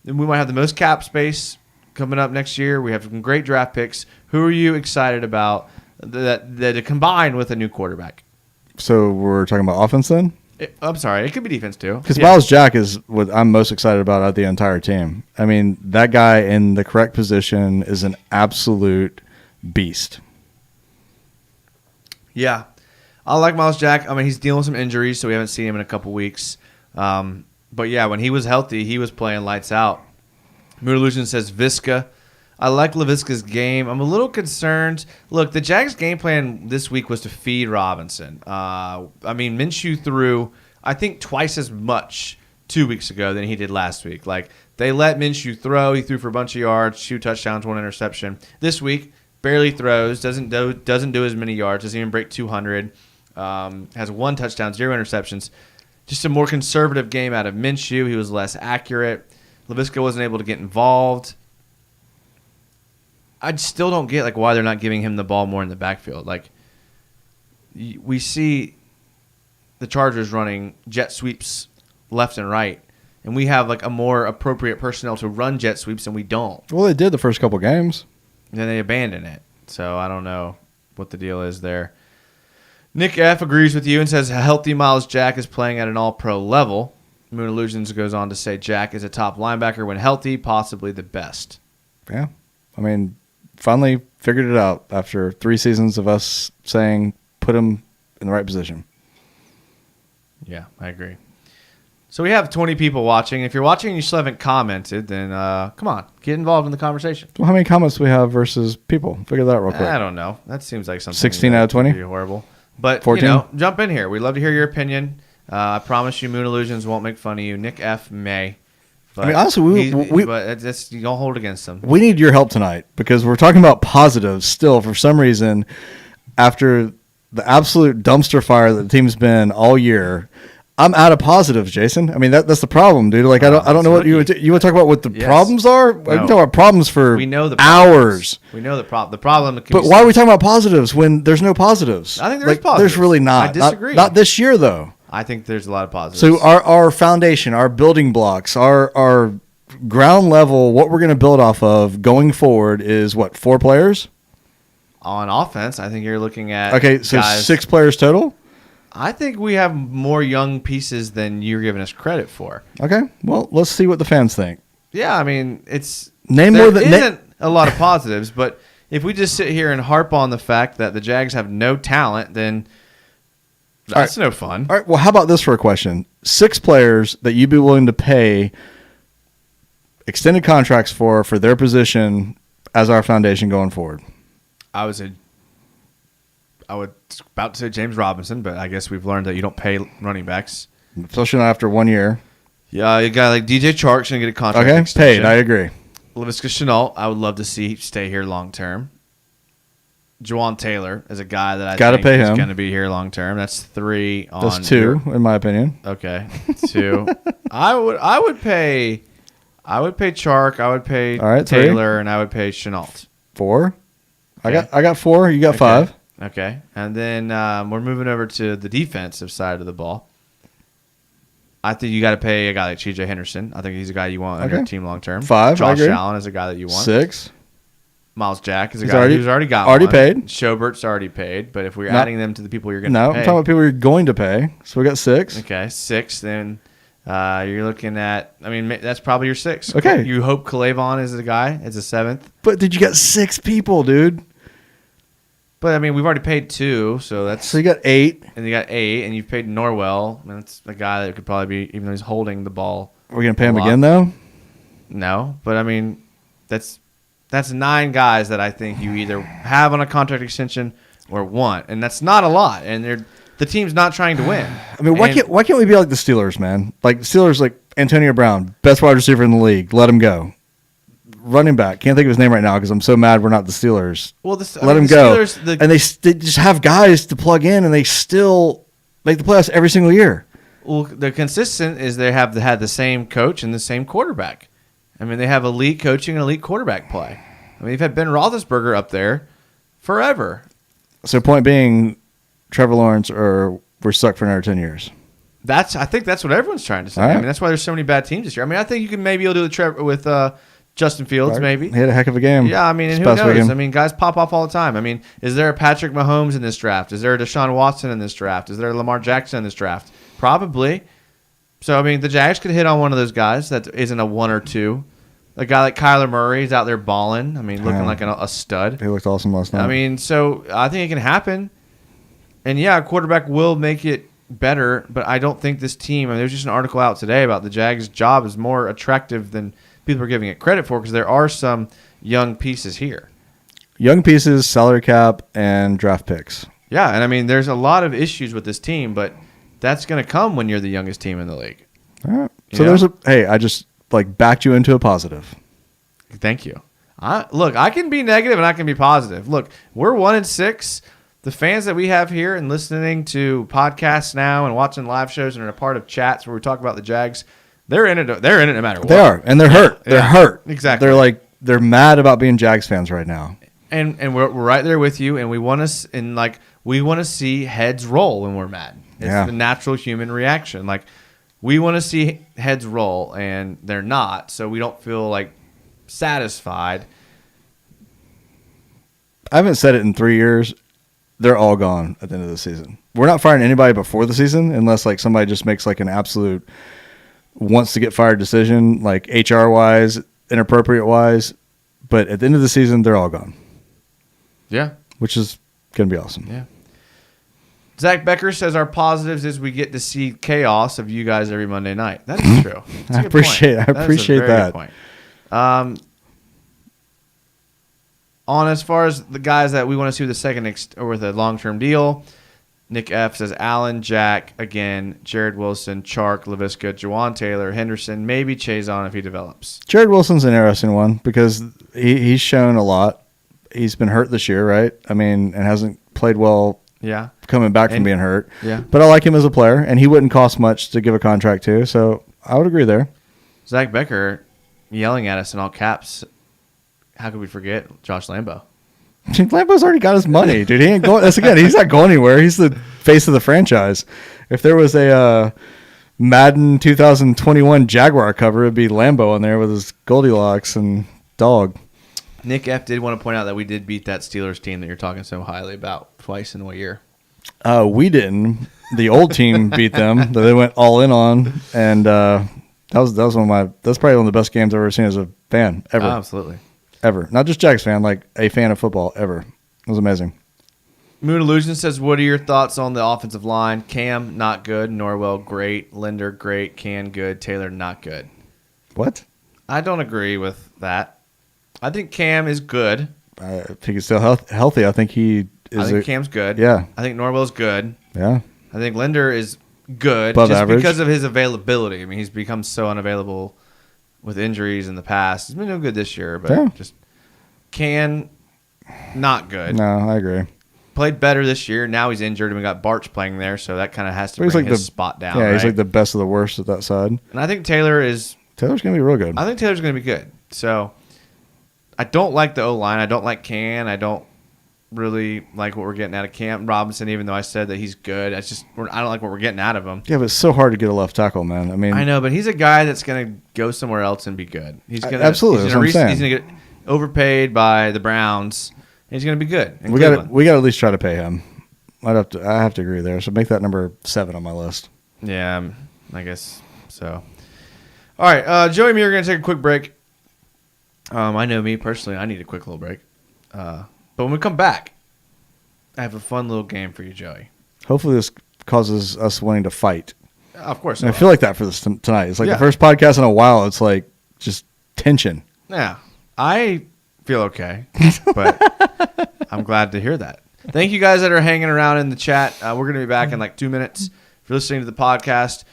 We might have the most cap space coming up next year. We have some great draft picks. Who are you excited about that combine with a new quarterback? So we're talking about offense then? I'm sorry. It could be defense too. Because Miles Jack is what I'm most excited about out of the entire team. I mean, that guy in the correct position is an absolute beast. Yeah. I like Miles Jack. I mean, he's dealing with some injuries, so we haven't seen him in a couple weeks. But yeah, when he was healthy, he was playing lights out. Moon Illusion says Visca. I like Laviska's game. I'm a little concerned. Look, the Jags' game plan this week was to feed Robinson. I mean, Minshew threw, I think, twice as much 2 weeks ago than he did last week. Like, they let Minshew throw. He threw for a bunch of yards, 2 touchdowns, 1 interception. This week, barely throws, doesn't do as many yards, doesn't even break 200, has 1 touchdown, 0 interceptions. Just a more conservative game out of Minshew. He was less accurate. Laviska wasn't able to get involved. I still don't get why they're not giving him the ball more in the backfield. Like, we see the Chargers running jet sweeps left and right, and we have a more appropriate personnel to run jet sweeps, and we don't. Well, they did the first couple games. And then they abandoned it. So I don't know what the deal is there. Nick F. agrees with you and says a healthy Miles Jack is playing at an all-pro level. Moon Illusions goes on to say Jack is a top linebacker when healthy, possibly the best. Yeah. I mean, finally figured it out after 3 seasons of us saying put him in the right position. Yeah, I agree. So we have 20 people watching. If you're watching and you still haven't commented, then come on, get involved in the conversation. Well, how many comments do we have versus people? Figure that out real quick. I don't know. That seems like something 16 out of 20? Be horrible. But 14? Jump in here. We'd love to hear your opinion. I promise you, Moon Illusions won't make fun of you. Nick F. may. But I mean, honestly, you don't hold against him. We need your help tonight because we're talking about positives still for some reason after the absolute dumpster fire that the team's been all year. I'm out of positives, Jason. I mean, that's the problem, dude. Like, I don't know what you want to talk about. What the problems are? We can talk about problems for hours. We know the problem. The problem. But why are we talking about positives when there's no positives? I think there's positives. There's really not. I disagree. Not this year, though. I think there's a lot of positives. So our foundation, our building blocks, our ground level, what we're going to build off of going forward is what, 4 players? on offense, I think you're looking at so guys, 6 players total? I think we have more young pieces than you're giving us credit for. Okay, well, let's see what the fans think. Yeah, I mean, it's isn't a lot of positives, but if we just sit here and harp on the fact that the Jags have no talent, then that's no fun. All right, well, how about this for a question? 6 players that you'd be willing to pay extended contracts for their position as our foundation going forward. I was about to say James Robinson, but I guess we've learned that you don't pay running backs. Especially not after 1 year. Yeah, a guy like DJ Chark's going to get a contract extension. Paid, I agree. Laviska Shenault, I would love to see stay here long term. Juwan Taylor is a guy that I think is going to be here long term. That's 3 on. That's 2, in my opinion. Okay, 2. I would pay Chark. I would pay Taylor, 3. And I would pay Shenault. 4. Okay. I got 4. You got 5. Okay, and then we're moving over to the defensive side of the ball. I think you got to pay a guy like C.J. Henderson. I think he's a guy you want on your team long term. 5. Josh Allen is a guy that you want. 6. Miles Jack is a guy who's already got already one. Paid. Schobert's already paid, but if we're adding them to the people you're going to pay. No, I'm talking about people you're going to pay. So we got 6. Okay, 6. Then you're looking at, I mean, that's probably your 6. Okay. You hope Calavon is a guy. It's a 7th. But did you got 6 people, dude? But, I mean, we've already paid 2, so that's... So you got 8. And you got 8, and you've paid Norwell. And that's a guy that could probably be, even though he's holding the ball. Are we going to pay him again, though? No, but, I mean, that's 9 guys that I think you either have on a contract extension or want. And that's not a lot. And the team's not trying to win. I mean, why can't we be like the Steelers, man? Like, the Steelers, like Antonio Brown, best wide receiver in the league. Let him go. Running back, can't think of his name right now because I'm so mad we're not the Steelers. Well, let him go. And they just have guys to plug in, and they still make the playoffs every single year. Well, they're consistent is they have had the same coach and the same quarterback. I mean, they have elite coaching and elite quarterback play. I mean, they've had Ben Roethlisberger up there forever. So, point being, Trevor Lawrence or we're stuck for another 10 years. I think that's what everyone's trying to say. Right. I mean, that's why there's so many bad teams this year. I mean, I think you can maybe do the Trevor with Justin Fields, maybe. He had a heck of a game. Yeah, I mean, and who knows? Weekend. I mean, guys pop off all the time. I mean, is there a Patrick Mahomes in this draft? Is there a Deshaun Watson in this draft? Is there a Lamar Jackson in this draft? Probably. So, I mean, the Jags could hit on one of those guys that isn't a 1 or 2. A guy like Kyler Murray is out there balling. I mean, looking like a stud. He looked awesome last night. I mean, so I think it can happen. And, yeah, a quarterback will make it better, but I don't think this team – I mean, there's just an article out today about the Jags' job is more attractive than – people are giving it credit for because there are some young pieces here. Young pieces, salary cap, and draft picks. Yeah, and I mean, there's a lot of issues with this team, but that's going to come when you're the youngest team in the league. All right. So I just backed you into a positive. Thank you. Look, I can be negative and I can be positive. Look, we're 1-6. The fans that we have here and listening to podcasts now and watching live shows and are a part of chats where we talk about the Jags, they're in it no matter what. They are, and they're hurt. They're hurt. Exactly. They're mad about being Jags fans right now. And we're right there with you, and we want to see heads roll when we're mad. It's the natural human reaction. Like, we want to see heads roll, and they're not, so we don't feel satisfied. I haven't said it in 3 years. They're all gone at the end of the season. We're not firing anybody before the season unless somebody just makes an absolute wants to get fired decision, HR wise, inappropriate wise. But at the end of the season, they're all gone. Yeah. Which is going to be awesome. Yeah. Zach Becker says our positives is we get to see chaos of you guys every Monday night. That is true. I appreciate that. Good point. On as far as the guys that we want to see with the second or with a long-term deal, Nick F says Allen, Jack, again, Jared Wilson, Chark, Laviska, Juwan Taylor, Henderson, maybe Chazon if he develops. Jared Wilson's an interesting one because he's shown a lot. He's been hurt this year, right? I mean, and hasn't played well coming back from being hurt. Yeah. But I like him as a player, and he wouldn't cost much to give a contract to, so I would agree there. Zach Becker yelling at us in all caps. How could we forget Josh Lambo? Lambo's already got his money, dude. He ain't going. He's not going anywhere. He's the face of the franchise. If there was a Madden 2021 Jaguar cover, it'd be Lambo on there with his Goldilocks and dog. Nick F. did want to point out that we did beat that Steelers team that you're talking so highly about twice in a year. We didn't. The old team beat them that they went all in on, and that was that's probably one of the best games I've ever seen as a fan ever. Oh, absolutely. Ever. Not just Jags fan, like a fan of football ever. It was amazing. Moon Illusion says, what are your thoughts on the offensive line? Cam, not good. Norwell, great. Linder, great. Can, good. Taylor, not good. What? I don't agree with that. I think Cam is good. I think he's still healthy. I think he is. I think Cam's good. Yeah. I think Norwell's good. Yeah. I think Linder is good. Above just average. Because of his availability. I mean, he's become so unavailable with injuries in the past. He's been no good this year, but just Can, not good. No, I agree. Played better this year. Now he's injured, and we got Barch playing there, so that kind of has to bring his spot down. Yeah, he's like the best of the worst at that side. And I think Taylor's going to be real good. I think Taylor's going to be good. So I don't like the O-line. I don't like Can. I don't really like what we're getting out of Cam Robinson, even though I said that he's good. I don't like what we're getting out of him. Yeah, but it's so hard to get a left tackle, man. I mean, I know, but he's a guy that's going to go somewhere else and be good. He's going to absolutely. He's going to get overpaid by the Browns. He's going to be good. We got to at least try to pay him. I have to agree there. So make that number 7 on my list. Yeah, I guess so. All right, Joey and me are going to take a quick break. I know me personally, I need a quick little break. But when we come back, I have a fun little game for you, Joey. Hopefully this causes us wanting to fight. Of course. I feel like that for this tonight. It's like the first podcast in a while. It's like just tension. Yeah, I feel okay, but I'm glad to hear that. Thank you guys that are hanging around in the chat. We're going to be back in like 2 minutes. If you're listening to the podcast,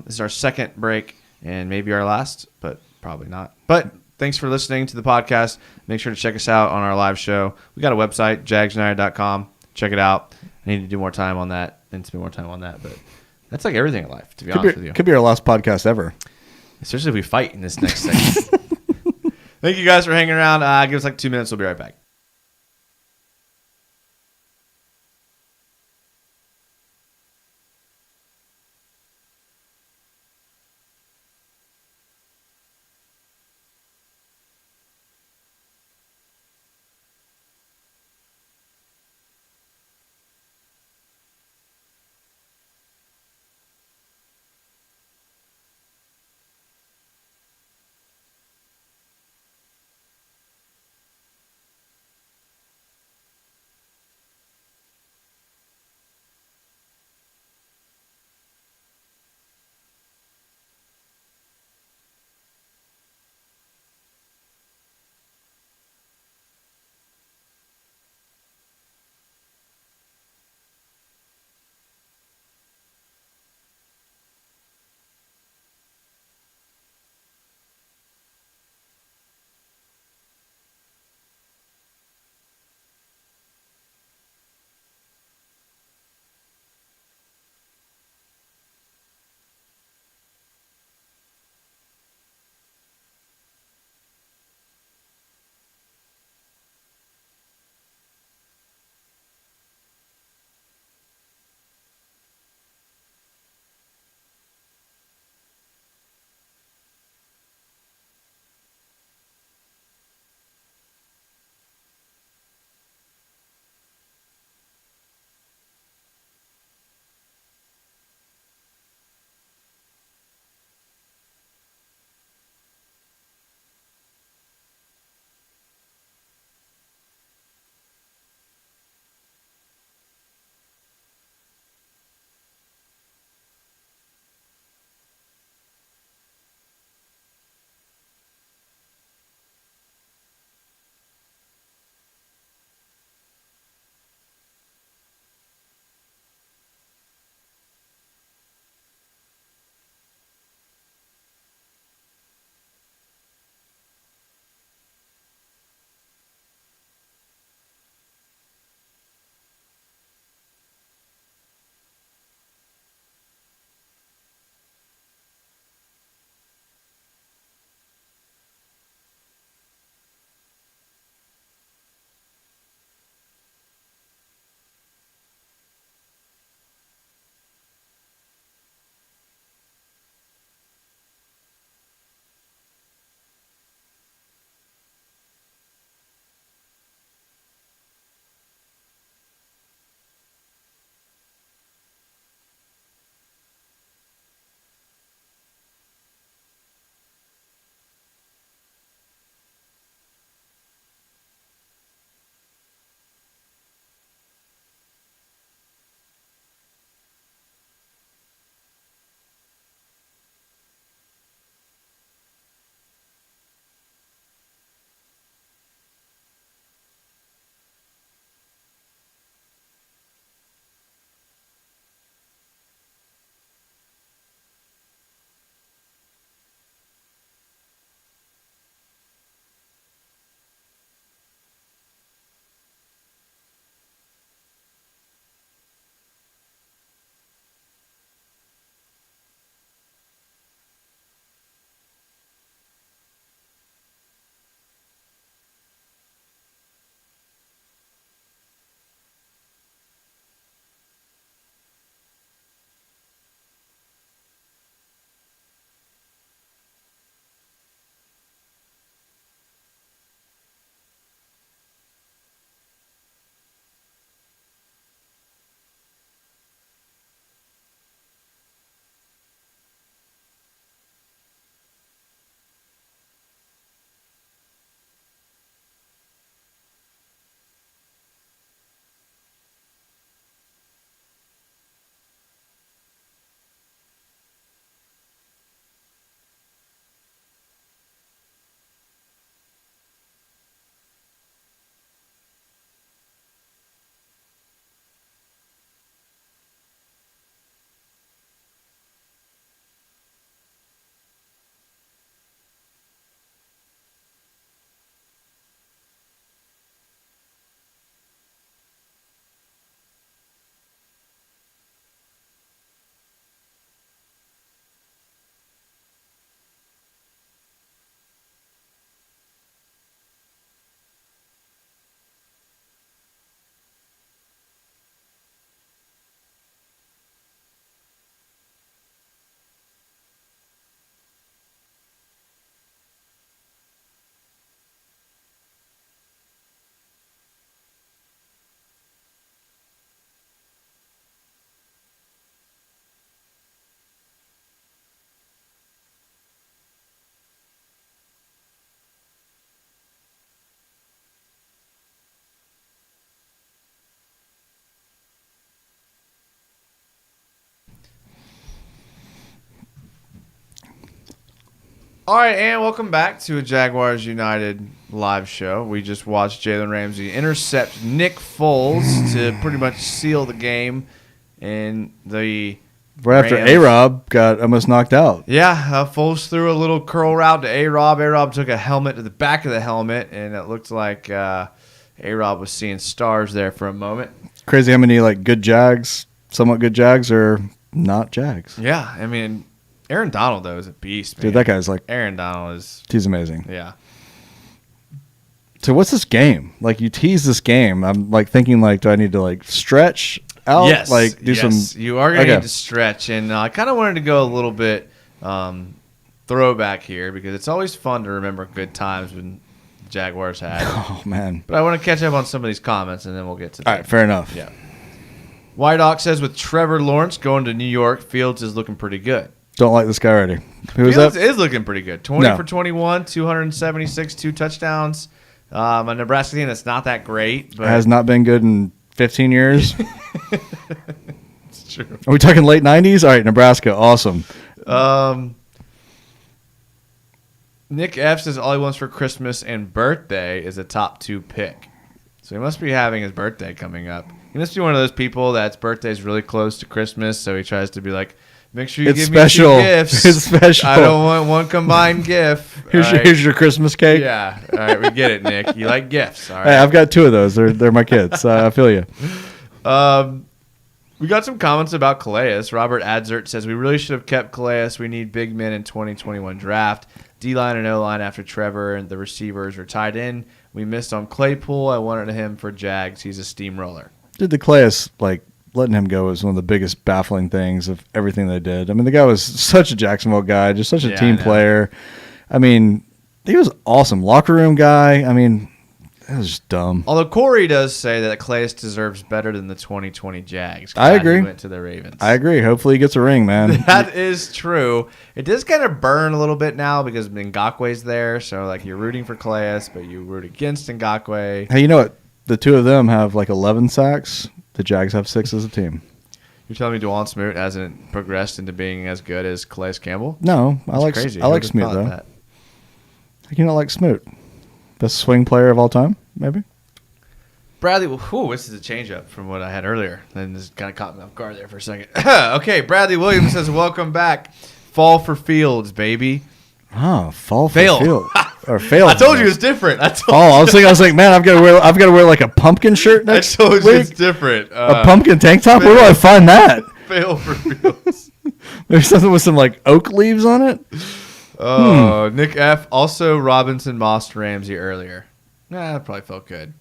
this is our second break and maybe our last, but probably not. But thanks for listening to the podcast. Make sure to check us out on our live show. We got a website, jagsunited.com. Check it out. I need to do more time on that and spend more time on that, but that's like everything in life, to be honest with you. Could be our last podcast ever. Especially if we fight in this next segment. Thank you guys for hanging around. Give us like 2 minutes. We'll be right back. All right, and welcome back to a Jaguars United live show. We just watched Jalen Ramsey intercept Nick Foles to pretty much seal the game. And the right after A-Rob got almost knocked out. Yeah, Foles threw a little curl route to A-Rob. A-Rob took a helmet to the back of the helmet, and it looked like A-Rob was seeing stars there for a moment. Crazy how many good Jags, somewhat good Jags, are not Jags. Yeah, I mean, Aaron Donald, though, is a beast, man. Dude, that guy's Aaron Donald is... He's amazing. Yeah. So what's this game? You tease this game. I'm thinking do I need to stretch out? Yes. Do some... You are going to need to stretch. And I kind of wanted to go a little bit throwback here because it's always fun to remember good times when the Jaguars had. Oh, man. But I want to catch up on some of these comments, and then we'll get to that. All right, fair enough. Yeah. White Ox says, with Trevor Lawrence going to New York, Fields is looking pretty good. Don't like this guy already. Who is Fields that? is looking pretty good. 20 for 21, 276, 2 touchdowns. A Nebraska team that's not that great. But has not been good in 15 years. It's true. Are we talking late 90s? All right, Nebraska, awesome. Nick F says all he wants for Christmas and birthday is a top 2 pick. So he must be having his birthday coming up. He must be one of those people that's birthday is really close to Christmas, so he tries to be like, make sure you give me 2 gifts. It's special. I don't want one combined gift. Here's your Christmas cake. Yeah. All right, we get it, Nick. You like gifts. All right. Hey, I've got 2 of those. They're my kids. I feel you. We got some comments about Calais. Robert Adzert says, we really should have kept Calais. We need big men in 2021 draft. D-line and O-line after Trevor and the receivers are tied in. We missed on Claypool. I wanted him for Jags. He's a steamroller. Dude, the Calais, letting him go was one of the biggest baffling things of everything they did. I mean, the guy was such a Jacksonville guy, just such a team player. I mean, he was awesome. Locker room guy. I mean, it was just dumb. Although Corey does say that Calais deserves better than the 2020 Jags. I agree. He went to the Ravens. I agree. Hopefully he gets a ring, man. That is true. It does kind of burn a little bit now because Ngakwe's there. So, you're rooting for Calais, but you root against Ngakwe. Hey, you know what? The 2 of them have 11 sacks. The Jags have 6 as a team. You're telling me Dwan Smoot hasn't progressed into being as good as Calais Campbell? No, I like Smoot, though. How can you not like Smoot? Best swing player of all time, maybe? Bradley, this is a change up from what I had earlier. And this kind of caught me off guard there for a second. Okay, Bradley Williams says, welcome back. Fall for Fields, baby. Oh, fall for Fields. Or fail. I told you it's different. I was like, man, I've got to wear a pumpkin shirt next week. I told you it's different. A pumpkin tank top? Where do I find that? Fail for Fields. There's something with some oak leaves on it. Oh, Nick F. Also, Robinson mossed Ramsey earlier. That probably felt good.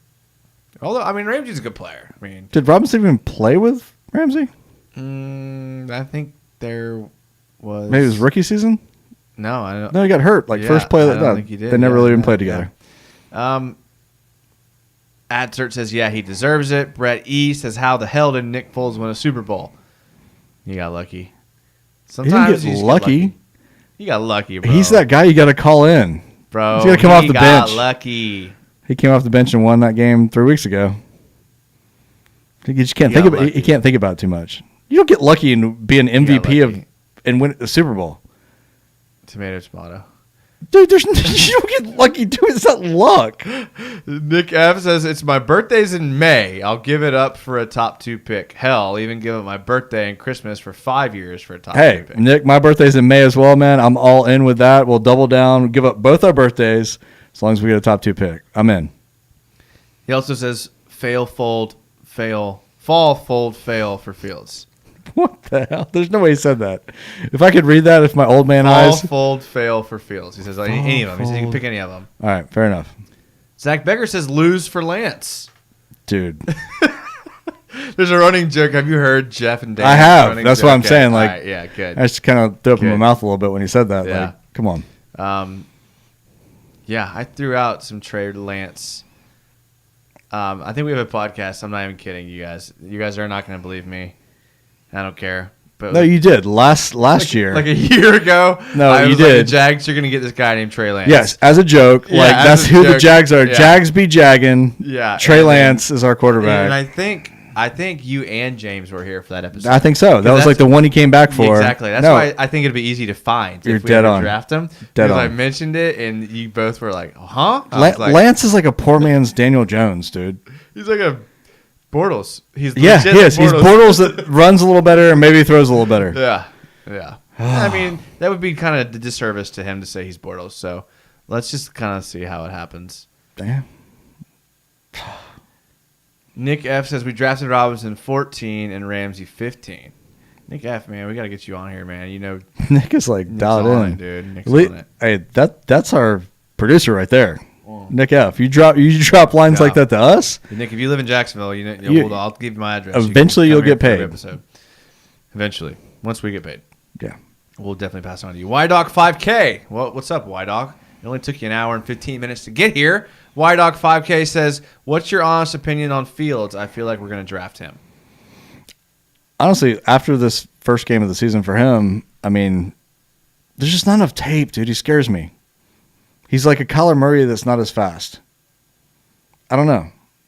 Although, Ramsey's a good player. Did Robinson even play with Ramsey? I think there was. Maybe it was rookie season. No, I don't. No, he got hurt. First play. I don't think he did. They never really even played together. Adzert says, yeah, he deserves it. Brett E. says, how the hell did Nick Foles win a Super Bowl? He got lucky. Sometimes he didn't get lucky. He got lucky, bro. He's that guy you got to call in. Bro, he's got to come off the bench. He got lucky. He came off the bench and won that game 3 weeks ago. You just can't think about it. You can't think about it too much. You don't get lucky and be an MVP and win the Super Bowl. Tomato. Dude, you don't get lucky, dude. It's not luck. Nick F says, it's my birthday's in May. I'll give it up for a top 2 pick. Hell, I'll even give up my birthday and Christmas for 5 years for a top 2 pick. Hey, Nick, my birthday's in May as well, man. I'm all in with that. We'll double down, give up both our birthdays as long as we get a top 2 pick. I'm in. He also says, fall, fold, fail for Fields. What the hell? There's no way he said that. If I could read that, if my old man eyes. Fall, fold, fail for Fields. He says any of them. He says you can pick any of them. All right, fair enough. Zach Becker says lose for Lance. Dude. There's a running joke. Have you heard Jeff and Dan? I have. That's what I'm saying. Right, yeah, good. I just kind of threw up in my mouth a little bit when he said that. Yeah. Come on. Yeah, I threw out some Trey Lance. I think we have a podcast. I'm not even kidding, you guys. You guys are not going to believe me. I don't care. But no, you did last year. Like a year ago. No, you did. The Jags are going to get this guy named Trey Lance. Yes, as a joke. That's who the Jags are. Yeah. Jags be jagging. Yeah. Trey Lance is our quarterback. And I think I think you and James were here for that episode. I think so. That was like the one he came back for. Exactly. That's why I think it'd be easy to find. You're if we dead ever on. Draft him. Dead on. I mentioned it, and you both were like, "Huh?" Lance is like a poor man's Daniel Jones, dude. He's like a Bortles. He is. He's Bortles that runs a little better and maybe throws a little better. Yeah. I mean, that would be kind of a disservice to him to say he's Bortles. So let's just kind of see how it happens. Damn. Nick F says we drafted Robinson 14 and Ramsey 15. Nick F, man, we got to get you on here, man. You know, Nick is like dialed in, dude. Nick's on it. Hey, that's our producer right there. Nick F, you drop lines like that to us. Nick, if you live in Jacksonville, I'll give you my address. Eventually, you'll get paid. Eventually, once we get paid. Yeah, we'll definitely pass it on to you. YDog 5K. Well, what's up, YDog? It only took you an hour and 15 minutes to get here. YDog 5K says, "What's your honest opinion on Fields? I feel like we're going to draft him." Honestly, after this first game of the season for him, I mean, there's just not enough tape, dude. He scares me. He's like a Kyler Murray that's not as fast. I don't know.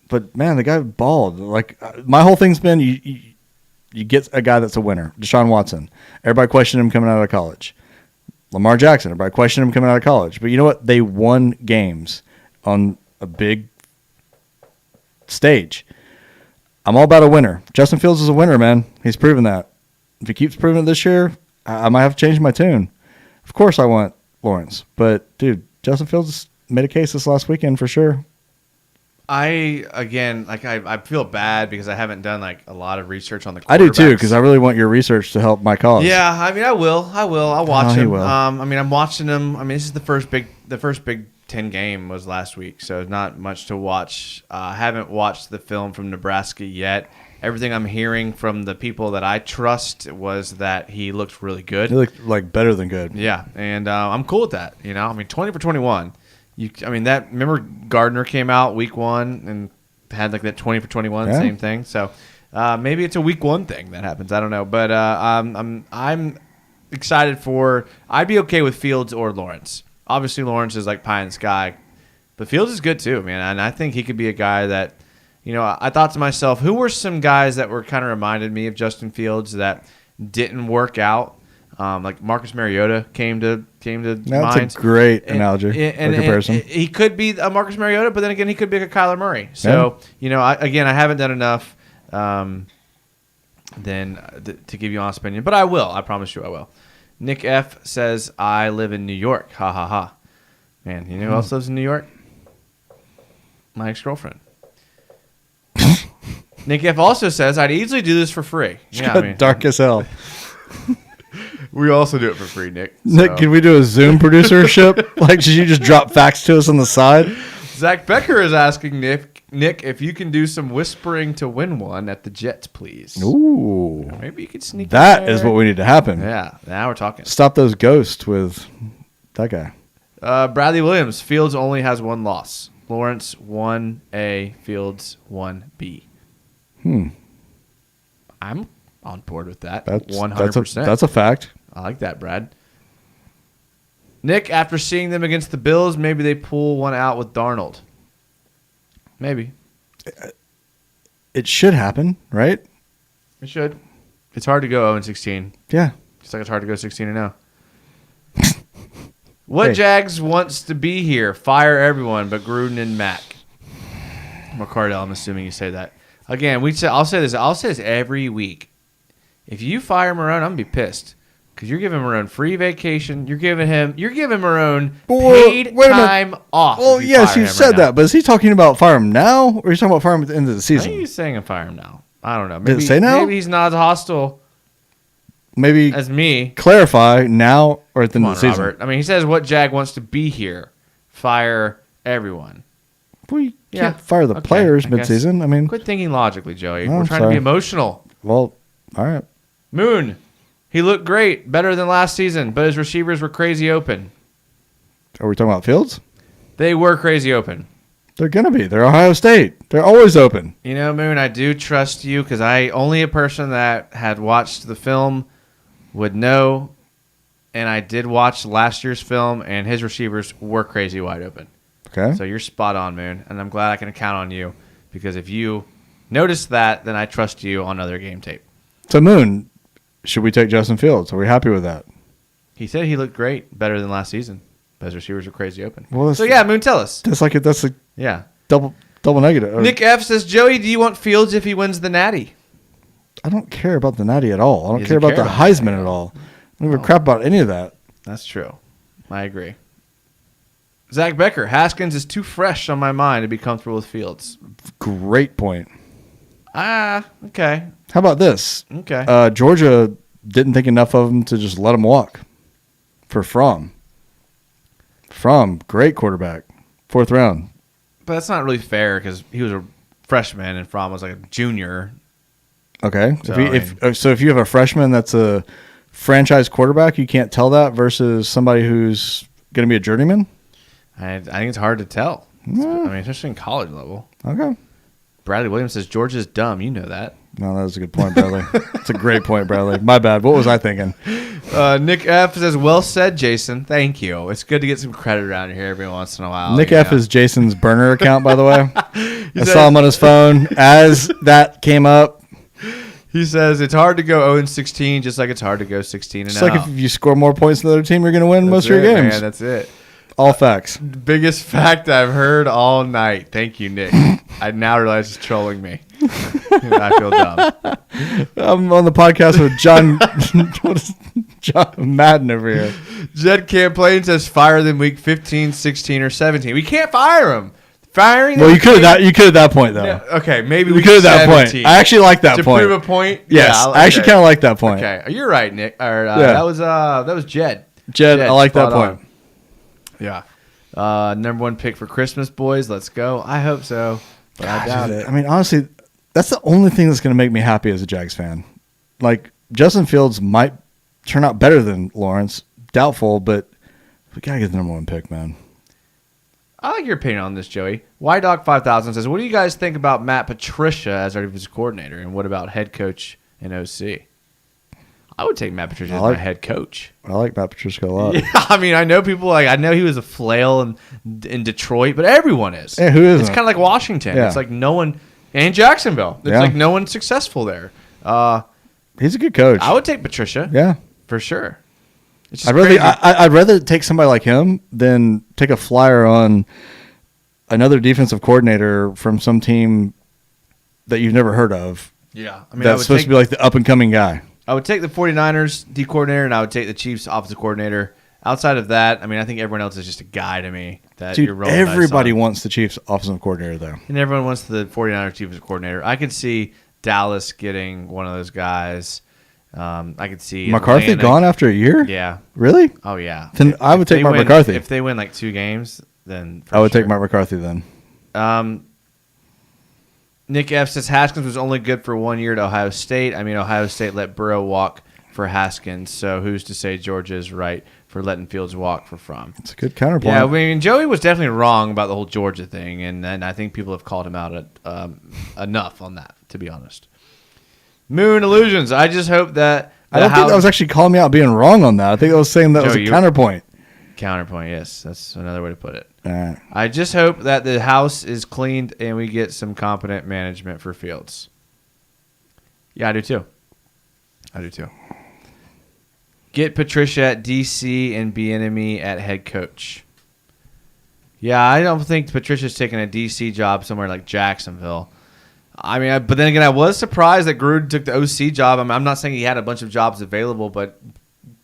But, man, the guy balled. Like, my whole thing's been you get a guy that's a winner. Deshaun Watson. Everybody questioned him coming out of college. Lamar Jackson. Everybody questioned him coming out of college. But you know what? They won games on a big stage. I'm all about a winner. Justin Fields is a winner, man. He's proven that. If he keeps proving it this year, I might have to change my tune. Of course I want Lawrence. But, dude, Justin Fields made a case this last weekend for sure. I feel bad because I haven't done like a lot of research on the quarterbacks. I do too, because I really want your research to help my cause. Yeah, I mean, I will. I'll watch him. I'm watching him. I mean, this is the first Big Ten game was last week, so not much to watch. I haven't watched the film from Nebraska yet. Everything I'm hearing from the people that I trust was that he looked really good. He looked like better than good. Yeah, and I'm cool with that. You know, I mean, 20 for 21. Remember Gardner came out week 1 and had like that 20 for 21, same thing. So maybe it's a week 1 thing that happens. I don't know, but I'm excited for. I'd be okay with Fields or Lawrence. Obviously, Lawrence is like pie in the sky, but Fields is good too, man. And I think he could be a guy that, you know, I thought to myself, who were some guys that were kind of reminded me of Justin Fields that didn't work out? Like Marcus Mariota came to mind. That's a great analogy and comparison. He could be a Marcus Mariota, but then again, he could be a Kyler Murray. So, you know, I haven't done enough to give you an honest opinion, but I will. I promise you I will. Nick F says, I live in New York. Ha, ha, ha. Man, you know who else lives in New York? My ex-girlfriend. Nick F also says, I'd easily do this for free. Dark as hell. We also do it for free, Nick. Nick, can we do a Zoom producership? Like, should you just drop facts to us on the side? Zach Becker is asking Nick if you can do some whispering to win one at the Jets, please. Ooh. Maybe you could sneak that is what we need to happen. Yeah, now we're talking. Stop those ghosts with that guy. Bradley Williams, Fields only has 1 loss. Lawrence 1A, Fields 1B. I'm on board with that. 100%. That's a fact. I like that, Brad. Nick, after seeing them against the Bills, maybe they pull one out with Darnold. Maybe. It should happen, right? It should. It's hard to go 0-16. Yeah. Just like it's hard to go 16-0. What Jags wants to be here? Fire everyone but Gruden and Mack. McCardell, I'm assuming you say that. Again, I'll say this every week. If you fire Marone, I'm gonna be pissed because you're giving Marone free vacation. You're giving Marone paid time off. Oh yes, you said that, but is he talking about fire him now, or are you talking about fire him at the end of the season? I think he's saying fire him now. I don't know. Maybe, did it say now? Maybe he's not as hostile. Maybe as me. Clarify now or at the end of the season. Robert. I mean, he says what Jag wants to be here. Fire everyone. We can't fire the players mid-season. I mean, quit thinking logically, Joey. We're trying to be emotional. Well, all right. Moon, he looked great, better than last season, but his receivers were crazy open. Are we talking about Fields? They were crazy open. They're going to be. They're Ohio State. They're always open. You know, Moon, I do trust you because only a person that had watched the film would know, and I did watch last year's film, and his receivers were crazy wide open. Okay. So you're spot on, Moon, and I'm glad I can count on you because if you notice that, then I trust you on other game tape. So, Moon, should we take Justin Fields? Are we happy with that? He said he looked great, better than last season. But his receivers are crazy open. Well, so, yeah, Moon, tell us. That's a double negative. Nick F. says, Joey, do you want Fields if he wins the Natty? I don't care about the Natty at all. I don't care about the Heisman at all. I don't give a crap about any of that. That's true. I agree. Zach Becker, Haskins is too fresh on my mind to be comfortable with Fields. Great point. Okay. How about this? Okay. Georgia didn't think enough of him to just let him walk for Fromm. Fromm, great quarterback. 4th round. But that's not really fair because he was a freshman and Fromm was like a junior. Okay. So if you have a freshman that's a franchise quarterback, you can't tell that versus somebody who's going to be a journeyman? I think it's hard to tell. Especially in college level. Okay. Bradley Williams says, Georgia's dumb. You know that. No, that was a good point, Bradley. That's a great point, Bradley. My bad. What was I thinking? Nick F. says, well said, Jason. Thank you. It's good to get some credit around here every once in a while. Nick F. is Jason's burner account, by the way. I saw him on his phone as that came up. He says, it's hard to go 0-16, just like it's hard to go 16-0. Just like if you score more points than the other team, you're going to win most of your games. Man, that's it. All facts. Biggest fact I've heard all night. Thank you, Nick. I now realize he's trolling me. I feel dumb. I'm on the podcast with John Madden over here. Jed Campaign says fire them week 15, 16, or 17. We can't fire him. Firing. Well, you could at that point though. Yeah, okay, maybe we could at that 17. point. I actually like that point. To prove a point. Yes, yeah, I actually kind of like that point. Okay, you're right, Nick. That was Jed. Jed, I like that point. Yeah. Number 1 pick for Christmas, boys. Let's go. I hope so, but I doubt it. I mean, honestly, that's the only thing that's going to make me happy as a Jags fan. Like, Justin Fields might turn out better than Lawrence. Doubtful, but we got to get the number 1 pick, man. I like your opinion on this, Joey. YDoc5000 says, what do you guys think about Matt Patricia as our defensive coordinator, and what about head coach and OC? I would take Matt Patricia as my head coach. I like Matt Patricia a lot. Yeah, I mean, I know people I know he was a flail in Detroit, but everyone is. Yeah, who isn't? It's kind of like Washington. Yeah. It's like no one, and Jacksonville. It's like no one's successful there. He's a good coach. I would take Patricia. Yeah, for sure. I'd rather take somebody like him than take a flyer on another defensive coordinator from some team that you've never heard of. Yeah, I mean, that's supposed to be like the up and coming guy. I would take the 49ers D coordinator, and I would take the Chiefs offensive coordinator. Outside of that, I mean, I think everyone else is just a guy to me. Dude, everybody wants the Chiefs offensive coordinator, though. And everyone wants the 49ers defensive coordinator. I could see Dallas getting one of those guys. I could see McCarthy gone after a year? Yeah. Really? Oh, yeah. Then I would take Mark McCarthy. If they win like 2 games, then I would take Mark McCarthy then. Nick F. says Haskins was only good for 1 year at Ohio State. I mean, Ohio State let Burrow walk for Haskins, so who's to say Georgia is right for letting Fields walk for Fromm? It's a good counterpoint. Yeah, I mean, Joey was definitely wrong about the whole Georgia thing, and I think people have called him out enough on that, to be honest. Moon Illusions. I just hope that... I don't think that was actually calling me out being wrong on that. I think I was saying that was a counterpoint. Counterpoint, yes. That's another way to put it. Right. I just hope that the house is cleaned and we get some competent management for Fields. Yeah, I do too. Get Patricia at DC and Bieniemy at head coach. Yeah, I don't think Patricia's taking a DC job somewhere like Jacksonville. I mean, but then again, I was surprised that Gruden took the OC job. I mean, I'm not saying he had a bunch of jobs available, but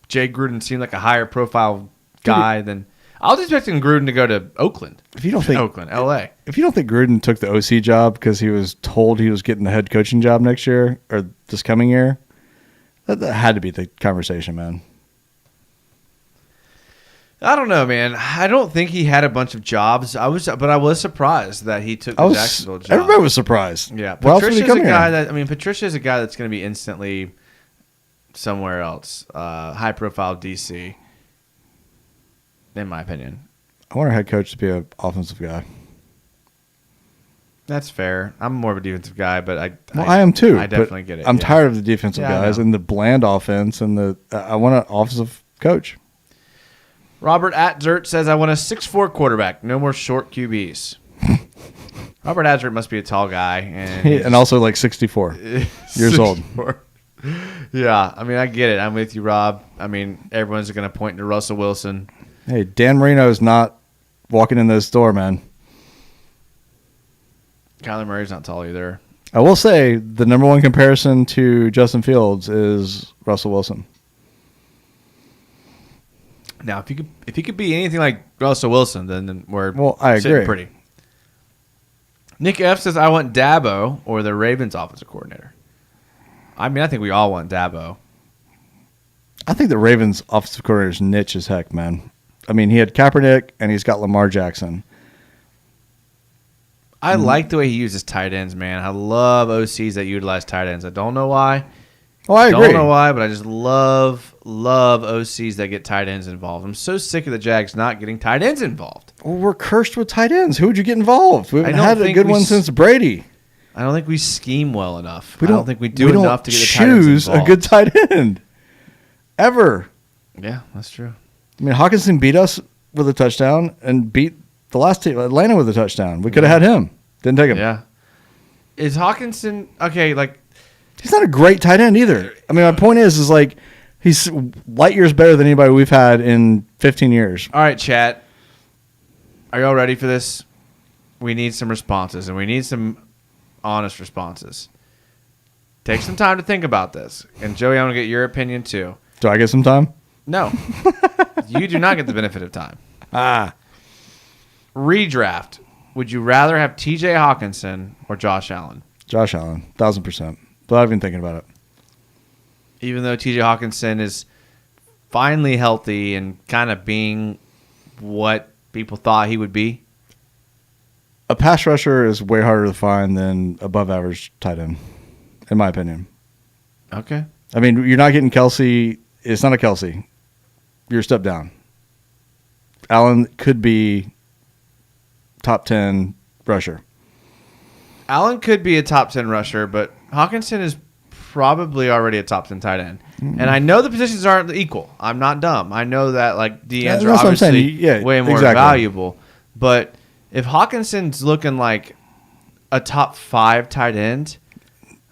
Jay Gruden seemed like a higher profile guy than... I was expecting Gruden to go to Oakland. If you don't think Oakland, LA. If you don't think Gruden took the OC job because he was told he was getting the head coaching job next year or this coming year, that had to be the conversation, man. I don't know, man. I don't think he had a bunch of jobs. I was surprised that he took the Jacksonville job. Everybody was surprised. Yeah, Patricia's a guy Patricia's a guy that's going to be instantly somewhere else, high profile DC. In my opinion, I want our head coach to be an offensive guy. That's fair. I'm more of a defensive guy, but I am too. I definitely get it. I'm tired of the defensive guys and the bland offense, and I want an offensive coach. Robert Atzert says, I want a 6'4" quarterback. No more short QBs. Robert Hazard must be a tall guy. And also like 64 years old. Yeah, I mean, I get it. I'm with you, Rob. I mean, everyone's going to point to Russell Wilson. Hey, Dan Marino is not walking in this door, man. Kyler Murray's not tall either. I will say the number one comparison to Justin Fields is Russell Wilson. Now, if he could be anything like Russell Wilson, then we're I sitting agree. Pretty. Nick F says, I want Dabo or the Ravens offensive coordinator. I mean, I think we all want Dabo. I think the Ravens offensive coordinator is niche as heck, man. I mean, he had Kaepernick and he's got Lamar Jackson. I like the way he uses tight ends, man. I love OCs that utilize tight ends. I don't know why. Oh, I agree. Don't know why, but I just love OCs that get tight ends involved. I'm so sick of the Jags not getting tight ends involved. Well, we're cursed with tight ends. Who would you get involved? We haven't had a good one since Brady. I don't think we scheme well enough. I don't think we do enough to get the tight ends choose a good tight end. Ever. Yeah, that's true. I mean, Hawkinson beat us with a touchdown and beat the last team, Atlanta, with a touchdown. We could have had him. Didn't take him. Yeah. Is Hawkinson okay? Like, he's not a great tight end either. I mean, my point is like he's light years better than anybody we've had in 15 years. All right, chat. Are y'all ready for this? We need some responses, and we need some honest responses. Take some time to think about this. And Joey, I want to get your opinion too. Do I get some time? No. You do not get the benefit of time. Redraft. Would you rather have TJ Hawkinson or Josh Allen? Josh Allen, 1,000%. Without even thinking about it. Even though TJ Hawkinson is finally healthy and kind of being what people thought he would be? A pass rusher is way harder to find than above average tight end, in my opinion. Okay. I mean, you're not getting Kelsey. It's not a Kelsey. You're a step down. Allen could be top 10 rusher. Allen could be a top 10 rusher, but Hawkinson is probably already a top 10 tight end. And I know the positions aren't equal. I'm not dumb. I know that like DNs are obviously way more valuable. But if Hawkinson's looking like a top 5 tight end,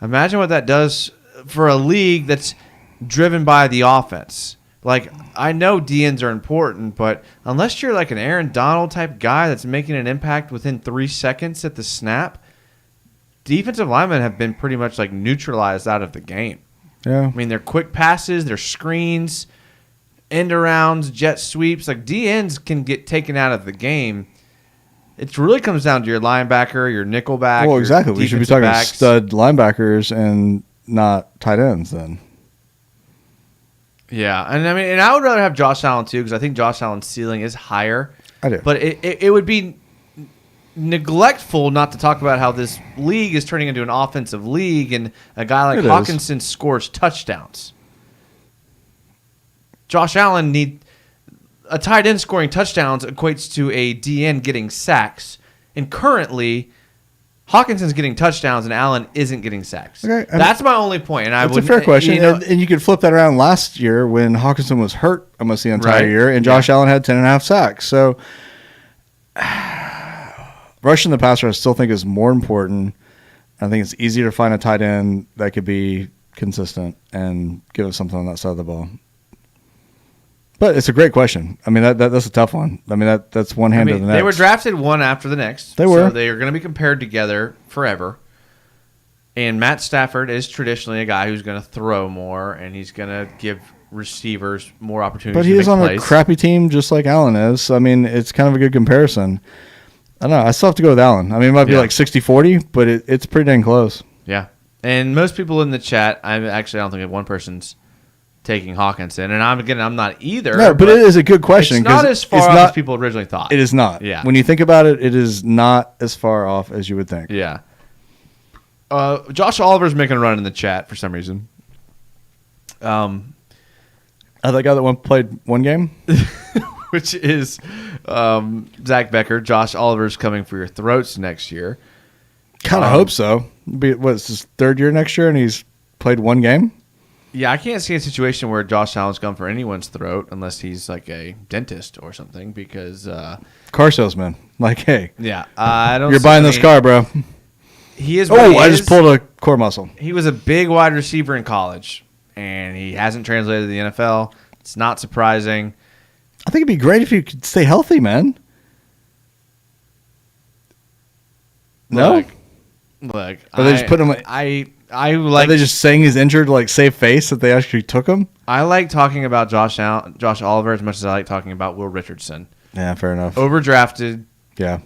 imagine what that does for a league that's driven by the offense. Like, I know DNs are important, but unless you're like an Aaron Donald type guy that's making an impact within 3 seconds at the snap, defensive linemen have been pretty much like neutralized out of the game. Yeah. I mean, their quick passes, their screens, end arounds, jet sweeps, like DNs can get taken out of the game. It really comes down to your linebacker, your nickel back. Well, exactly. We should be talking stud linebackers and not tight ends then. Yeah, and I mean, and I would rather have Josh Allen too because I think Josh Allen's ceiling is higher. I do, but it would be neglectful not to talk about how this league is turning into an offensive league, and a guy like Hawkinson scores touchdowns. Josh Allen a tight end scoring touchdowns equates to a DN getting sacks, and currently Hawkinson's getting touchdowns and Allen isn't getting sacks. Okay, that's my only point. And that's a fair question. And you could flip that around last year when Hawkinson was hurt almost the entire year, and Josh Allen had 10.5 sacks. So rushing the passer, I still think is more important. I think it's easier to find a tight end that could be consistent and give us something on that side of the ball. But it's a great question. I mean, that's a tough one. I mean, that's one hand to the next. They were drafted one after the next. They were. So they are going to be compared together forever. And Matt Stafford is traditionally a guy who's going to throw more, and he's going to give receivers more opportunities to make plays. But he is on a crappy team just like Allen is. I mean, it's kind of a good comparison. I don't know. I still have to go with Allen. I mean, it might be like 60-40, but it's pretty dang close. Yeah. And most people in the chat, I don't think one person's taking Hawkinson, and I'm not either. No, but it is a good question. It's not as far off as people originally thought. It is not. Yeah. When you think about it, it is not as far off as you would think. Yeah. Josh Oliver's making a run in the chat for some reason. That guy that played one game? Which is Zach Becker. Josh Oliver's coming for your throats next year. Kind of hope so. It's his third year next year, and he's played one game? Yeah, I can't see a situation where Josh Allen's gone for anyone's throat unless he's like a dentist or something because car salesman. Like, hey. Yeah, I don't. You're buying this car, bro. He is. I just pulled a core muscle. He was a big wide receiver in college, and he hasn't translated to the NFL. It's not surprising. I think it'd be great if you could stay healthy, man. No? Look. Or they just put him. I like. Are they just saying he's injured to like save face that they actually took him? I like talking about Josh Oliver as much as I like talking about Will Richardson. Yeah, fair enough. Overdrafted. Yeah.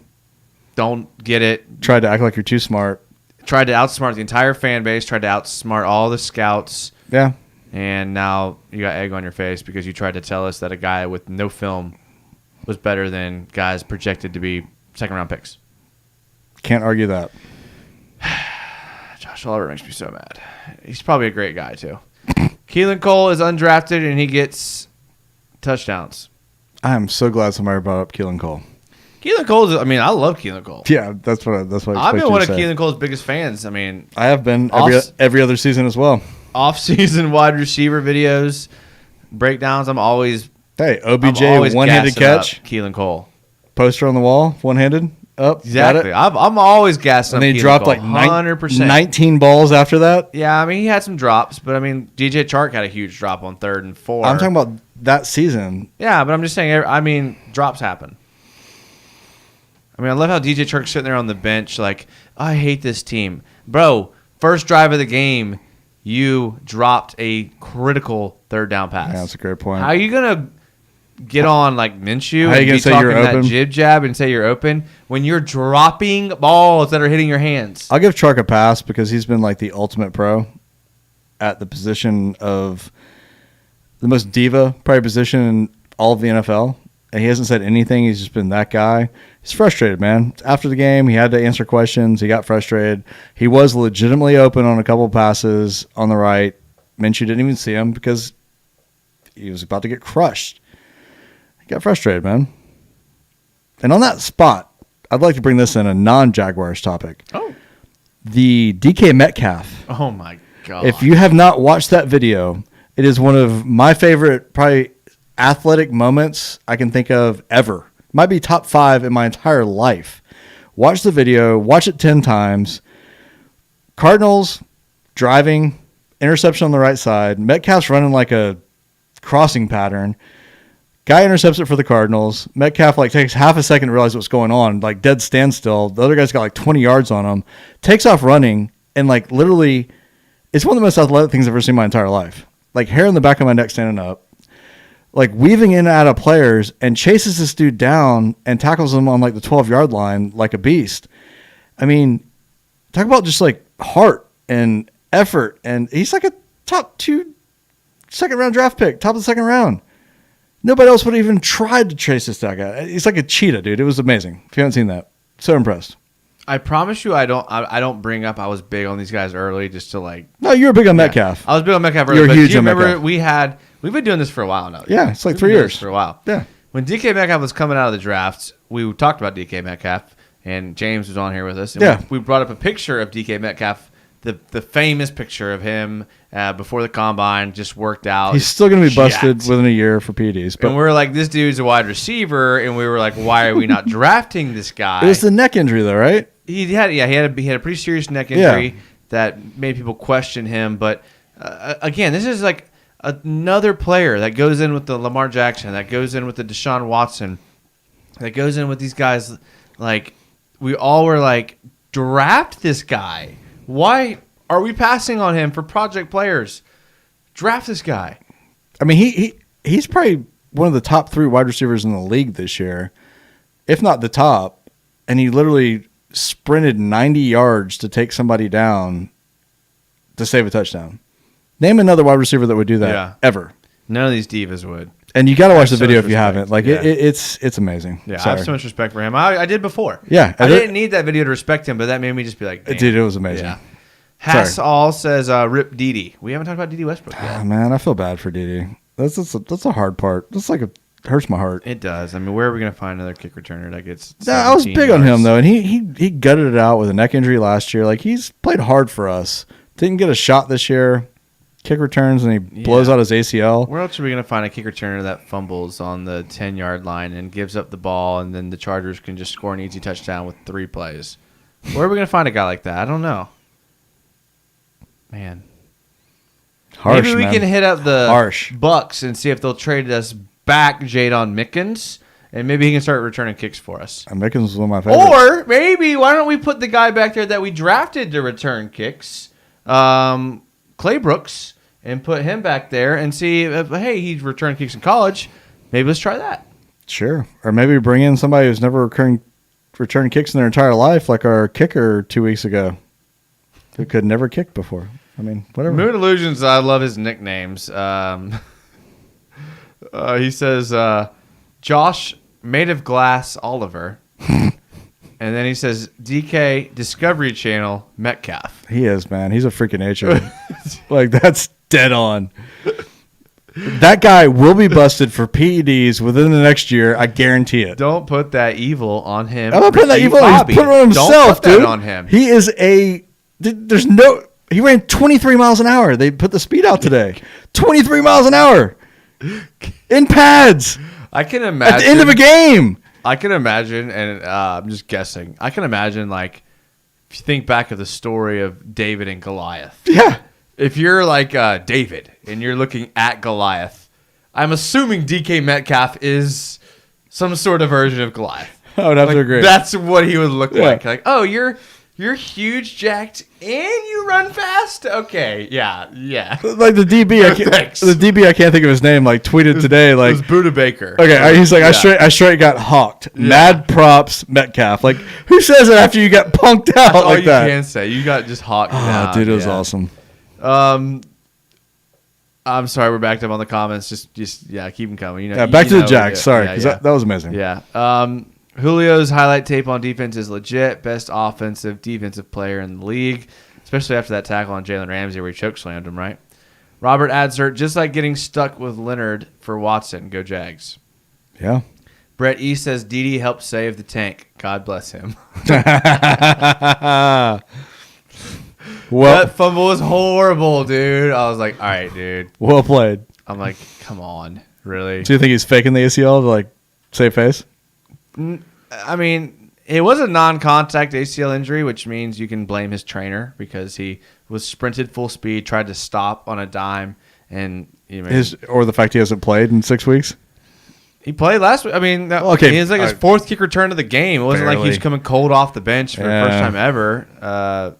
Don't get it. Tried to act like you're too smart. Tried to outsmart the entire fan base. Tried to outsmart all the scouts. Yeah. And now you got egg on your face because you tried to tell us that a guy with no film was better than guys projected to be second-round picks. Can't argue that. Josh Oliver makes me so mad. He's probably a great guy, too. Keelan Cole is undrafted, and he gets touchdowns. I am so glad somebody brought up Keelan Cole. Keelan Cole I love Keelan Cole. Yeah, that's what I've been one of Keelan Cole's biggest fans. I have been every other season as well. Off-season wide receiver videos, breakdowns. I'm always OBJ one-handed catch. Keelan Cole. Poster on the wall, one-handed. Up. Exactly. I'm always gassing and up. And they dropped Cole, like 19 balls after that. Yeah, he had some drops, but DJ Chark had a huge drop on 3rd and 4. I'm talking about that season. Yeah, but I'm just saying, drops happen. I love how DJ Chark's sitting there on the bench like, I hate this team. Bro, first drive of the game, you dropped a critical 3rd down pass. Yeah, that's a great point. How are you going to get on like Minshew and be talking that jib jab and say you're open when you're dropping balls that are hitting your hands? I'll give Chark a pass because he's been like the ultimate pro at the position of the most diva probably position in all of the NFL. And he hasn't said anything. He's just been that guy. He's frustrated, man. After the game, he had to answer questions. He got frustrated. He was legitimately open on a couple of passes on the right. Minshew didn't even see him because he was about to get crushed. He got frustrated, man. And on that spot, I'd like to bring this in a non-Jaguars topic. Oh. The DK Metcalf. Oh, my God. If you have not watched that video, it is one of my favorite probably athletic moments I can think of ever. Might be top 5 in my entire life. Watch the video. Watch it 10 times. Cardinals driving. Interception on the right side. Metcalf's running like a crossing pattern. Guy intercepts it for the Cardinals. Metcalf takes half a second to realize what's going on, dead standstill. The other guy's got 20 yards on him. Takes off running and literally, it's one of the most athletic things I've ever seen in my entire life. Hair in the back of my neck standing up, weaving in and out of players and chases this dude down and tackles him on the 12-yard line like a beast. Talk about just heart and effort, and he's a top 2 second-round draft pick, top of the second round. Nobody else would have even tried to chase this guy. He's like a cheetah, dude. It was amazing. If you haven't seen that, so impressed. I promise you, I don't bring up. I was big on these guys early, just to No, you were big on Metcalf. I was big on Metcalf early. You're but huge do you on remember Metcalf. We've been doing this for a while now. Yeah, it's 3 years for a while. Yeah. When DK Metcalf was coming out of the draft, we talked about DK Metcalf, and James was on here with us. And we brought up a picture of DK Metcalf. The famous picture of him before the combine, just worked out. He's still going to be busted within a year for PEDs. But and we were like, this dude's a wide receiver, and we were like, why are we not drafting this guy? It was the neck injury, though, right? He had a pretty serious neck injury that made people question him. But again, this is another player that goes in with the Lamar Jackson, that goes in with the Deshaun Watson, that goes in with these guys. We all were draft this guy. Why are we passing on him for project players? Draft this guy. He's probably one of the top 3 wide receivers in the league this year, if not the top. And he literally sprinted 90 yards to take somebody down to save a touchdown. Name another wide receiver that would do that ever. None of these divas would. And you got to watch the video if you haven't. It's amazing. Yeah, I have so much respect for him. I did before. Yeah. I didn't need that video to respect him, but that made me just be like, damn. Dude, it was amazing. Yeah. Hass All says, rip Dede. We haven't talked about Dede Westbrook yet. Oh, man, I feel bad for Dede. That's a hard part. That's hurts my heart. It does. Where are we going to find another kick returner that gets I was big on him, though, and he gutted it out with a neck injury last year. He's played hard for us. Didn't get a shot this year. kick returns and he blows out his ACL. Where else are we going to find a kick returner that fumbles on the 10-yard line and gives up the ball, and then the Chargers can just score an easy touchdown with 3 plays? Where are we going to find a guy like that? I don't know. Man. Harsh, Maybe we man. can hit up the Bucks and see if they'll trade us back Jadon Mickens, and maybe he can start returning kicks for us. Mickens was one of my favorites. Or maybe, why don't we put the guy back there that we drafted to return kicks, Clay Brooks, and put him back there and see if, hey, he's returned kicks in college. Maybe let's try that. Sure. Or maybe bring in somebody who's never returned kicks in their entire life, like our kicker 2 weeks ago, who could never kick before. I mean, whatever. Moon Illusions, I love his nicknames. He says, Josh Made of Glass Oliver. And then he says, DK Discovery Channel Metcalf. He is, man. He's a freak of nature. Like, that's dead on. That guy will be busted for PEDs within the next year. I guarantee it. Don't put that evil on him. I'm not putting that evil on him. He's putting it on himself, Don't put dude. that on him. He is there's no... He ran 23 miles an hour. They put the speed out today. 23 miles an hour. In pads. I can imagine. At the end of a game. I can imagine, and I'm just guessing. I can imagine, like, if you think back of the story of David and Goliath. Yeah. If you're like David and you're looking at Goliath, I'm assuming DK Metcalf is some sort of version of Goliath. I would have to agree. That's what he would look like. Like, oh, you're huge, jacked, and you run fast? Okay, yeah. Like the DB, I can't think of his name, like tweeted today, like... It was Buda Baker. Okay, he's like, I straight got hawked. Yeah. Mad props, Metcalf. Like, who says it after you got punked out That's like all that? You can say. You got just hawked down. Dude, it was awesome. I'm sorry, we're backed up on the comments. Just keep them coming. Back to the Jags. Sorry, because that was amazing. Yeah. Julio's highlight tape on defense is legit. Best offensive, defensive player in the league, especially after that tackle on Jalen Ramsey where he chokeslammed him, right? Robert Adsert, just like getting stuck with Leonard for Watson. Go Jags. Yeah. Brett E says Dede helped save the tank. God bless him. That fumble was horrible, dude. I was like, all right, dude. Well played. I'm like, come on. Really? Do you think he's faking the ACL to, like, save face? I mean, it was a non-contact ACL injury, which means you can blame his trainer because he was sprinted full speed, tried to stop on a dime, and or the fact he hasn't played in 6 weeks. He played last week. I mean, he was like his fourth kick return of the game. It wasn't like he was coming cold off the bench for the first time ever.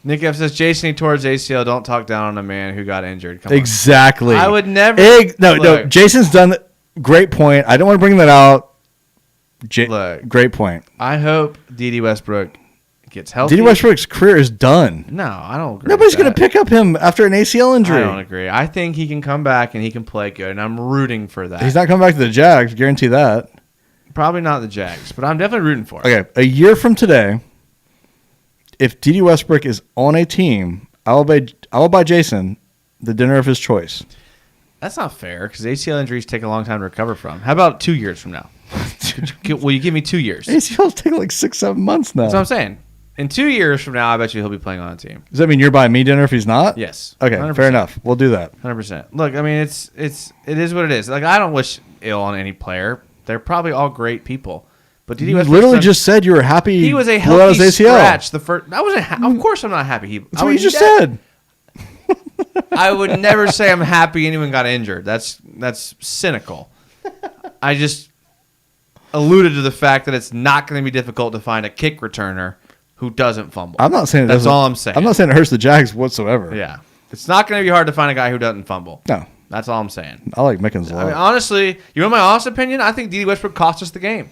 Nick F says, Jason towards ACL. Don't talk down on a man who got injured. Come exactly. on. I would never. No. Jason's done. Great point. I don't want to bring that out. Great point. I hope Dede Westbrook gets healthy. Dede Westbrook's career is done. No, I don't agree. Nobody's going to pick up him after an ACL injury. I don't agree. I think he can come back and he can play good, and I'm rooting for that. He's not coming back to the Jags. Guarantee that. Probably not the Jags, but I'm definitely rooting for him. Okay, a year from today, if Dede Westbrook is on a team, I will buy Jason the dinner of his choice. That's not fair because ACL injuries take a long time to recover from. How about 2 years from now? Will you give me 2 years? ACLs take like 6-7 months now. That's what I'm saying. In 2 years from now, I bet you he'll be playing on a team. Does that mean you're buying me dinner if he's not? Yes. Okay, 100%. Fair enough. We'll do that. 100%. Look, I mean, it is what it is. Like, I don't wish ill on any player. They're probably all great people. But you literally just said you were happy. He was a healthy scratch. The first. I wasn't. Of course, I'm not happy. That's what you just said. I would never say I'm happy anyone got injured. That's cynical. I just alluded to the fact that it's not going to be difficult to find a kick returner who doesn't fumble. I'm not saying that's all I'm saying. I'm not saying it hurts the Jags whatsoever. Yeah, it's not going to be hard to find a guy who doesn't fumble. No, that's all I'm saying. I like Mickens a lot. I mean, honestly, you want my honest opinion? I think Dede Westbrook cost us the game.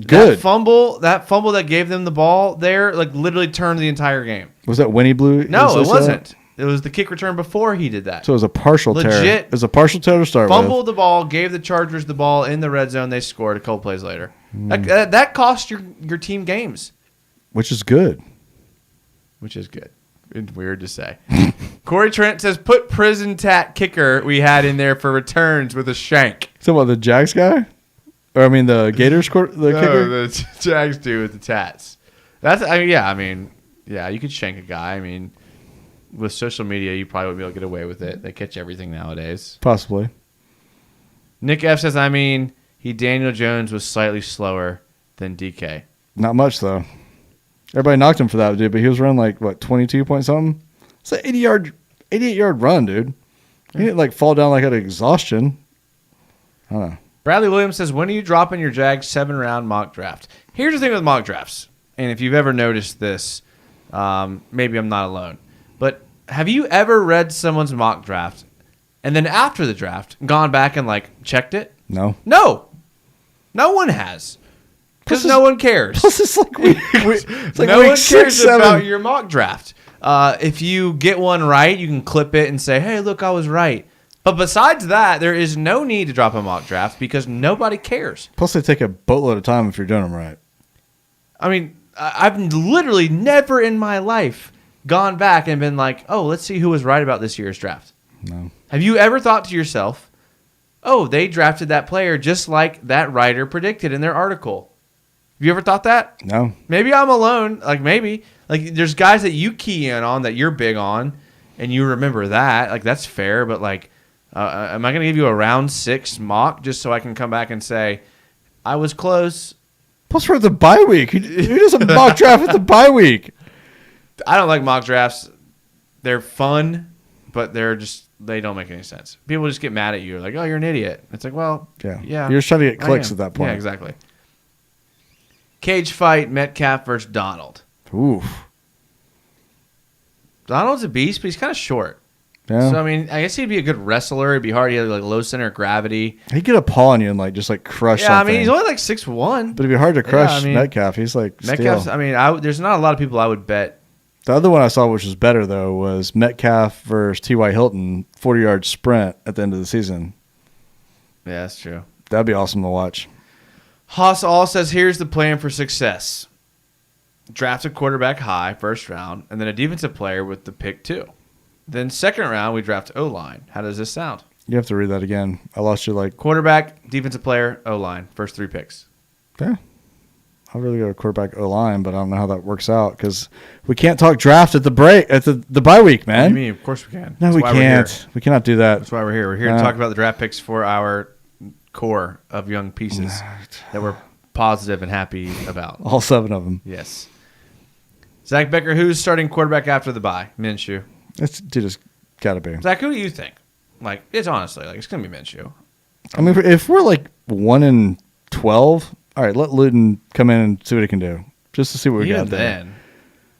Good. That fumble that gave them the ball there, like literally turned the entire game. Was that when he blew? No, it wasn't. It was the kick return before he did that. So it was a partial tear. It was a partial tear to start with. Fumbled the ball, gave the Chargers the ball in the red zone. They scored a couple plays later. That cost your team games. Which is good. It's weird to say. Corey Trent says, put prison tat kicker we had in there for returns with a shank. So what, the Jags guy? Or I mean the Gators kicker? The Jags do with the tats. Yeah, you could shank a guy. I mean, with social media, you probably wouldn't be able to get away with it. They catch everything nowadays. Possibly. Nick F says, Daniel Jones was slightly slower than DK. Not much, though. Everybody knocked him for that, dude, but he was running 22 point something? It's an 88-yard run, dude. He didn't, fall down out of exhaustion. I don't know. Bradley Williams says, when are you dropping your Jags 7-round mock draft? Here's the thing with mock drafts, and if you've ever noticed this, maybe I'm not alone, but have you ever read someone's mock draft and then after the draft gone back and checked it? No. No one has. Because no one cares. Plus it's no one cares about your mock draft. If you get one right, you can clip it and say, hey, look, I was right. But besides that, there is no need to drop a mock draft because nobody cares. Plus they take a boatload of time if you're doing them right. I mean, I've literally never in my life gone back and been like, oh, let's see who was right about this year's draft. No. Have you ever thought to yourself, oh, they drafted that player just like that writer predicted in their article? Have you ever thought that? No. Maybe I'm alone. Maybe. There's guys that you key in on that you're big on, and you remember that. That's fair, but, am I going to give you a round 6 mock just so I can come back and say, I was close? Plus, we're at the bye week. Who does a mock draft at the bye week? I don't like mock drafts. They're fun, but they don't make any sense. People just get mad at you. Like, oh, you're an idiot. It's like, well, yeah. You're just trying to get clicks at that point. Yeah, exactly. Cage fight, Metcalf versus Donald. Oof. Donald's a beast, but he's kind of short. Yeah. So, I guess he'd be a good wrestler. It'd be hard. He had low center of gravity. He'd get a paw on you and just crush something. He's only 6'1". But it'd be hard to crush Metcalf. He's Metcalf. Steel. There's not a lot of people I would bet. The other one I saw, which was better though, was Metcalf versus T.Y. Hilton, 40-yard sprint at the end of the season. Yeah, that's true. That'd be awesome to watch. Haas All says, here's the plan for success. Draft a quarterback high, first round, and then a defensive player with the pick 2. Then second round, we draft O-line. How does this sound? You have to read that again. I lost you quarterback, defensive player, O-line. First 3 picks. Yeah. I'd really go quarterback O-line, but I don't know how that works out because we can't talk draft at the break at the bye week, man. What do you mean? Of course we can. No, we can't. We cannot do that. That's why we're here. We're here to talk about the draft picks for our core of young pieces that we're positive and happy about. All 7 of them. Yes. Zach Becker, who's starting quarterback after the bye? Minshew. It's got to be. Zach, who do you think? It's honestly, it's going to be Minshew. If we're 1-12, all right, let Luton come in and see what he can do. Just to see what we got there. Then.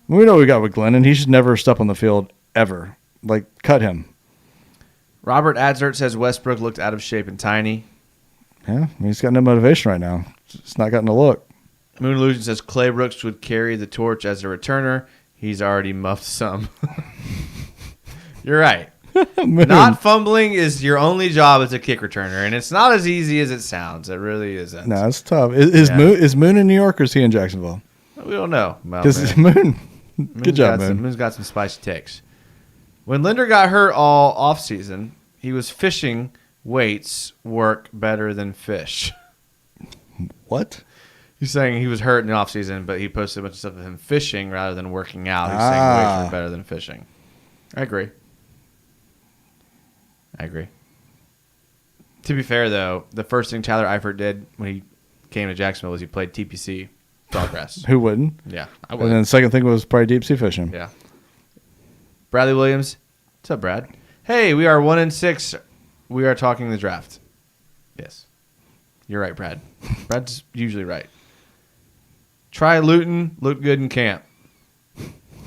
We know what we got with Glennon. He should never step on the field ever. Cut him. Robert Adzert says Westbrook looked out of shape and tiny. Yeah, he's got no motivation right now. It's not gotten a look. Moon Illusion says Clay Brooks would carry the torch as a returner. He's already muffed some. You're right. Not fumbling is your only job as a kick returner, and it's not as easy as it sounds. It really isn't. No, it's tough. Is Moon in New York or is he in Jacksonville? We don't know. Because Moon. Good job, Moon. Moon's got some spicy takes. When Linder got hurt all offseason, he was fishing weights work better than fish. What? He's saying he was hurt in the offseason, but he posted a bunch of stuff of him fishing rather than working out. He's saying weights were better than fishing. I agree. To be fair, though, the first thing Tyler Eifert did when he came to Jacksonville was he played TPC Tallgrass. Who wouldn't? Yeah, I would. And then the second thing was probably deep sea fishing. Yeah. Bradley Williams. What's up, Brad? Hey, we are 1-6. We are talking the draft. Yes. You're right, Brad. Brad's usually right. Try Luton. Look good in camp.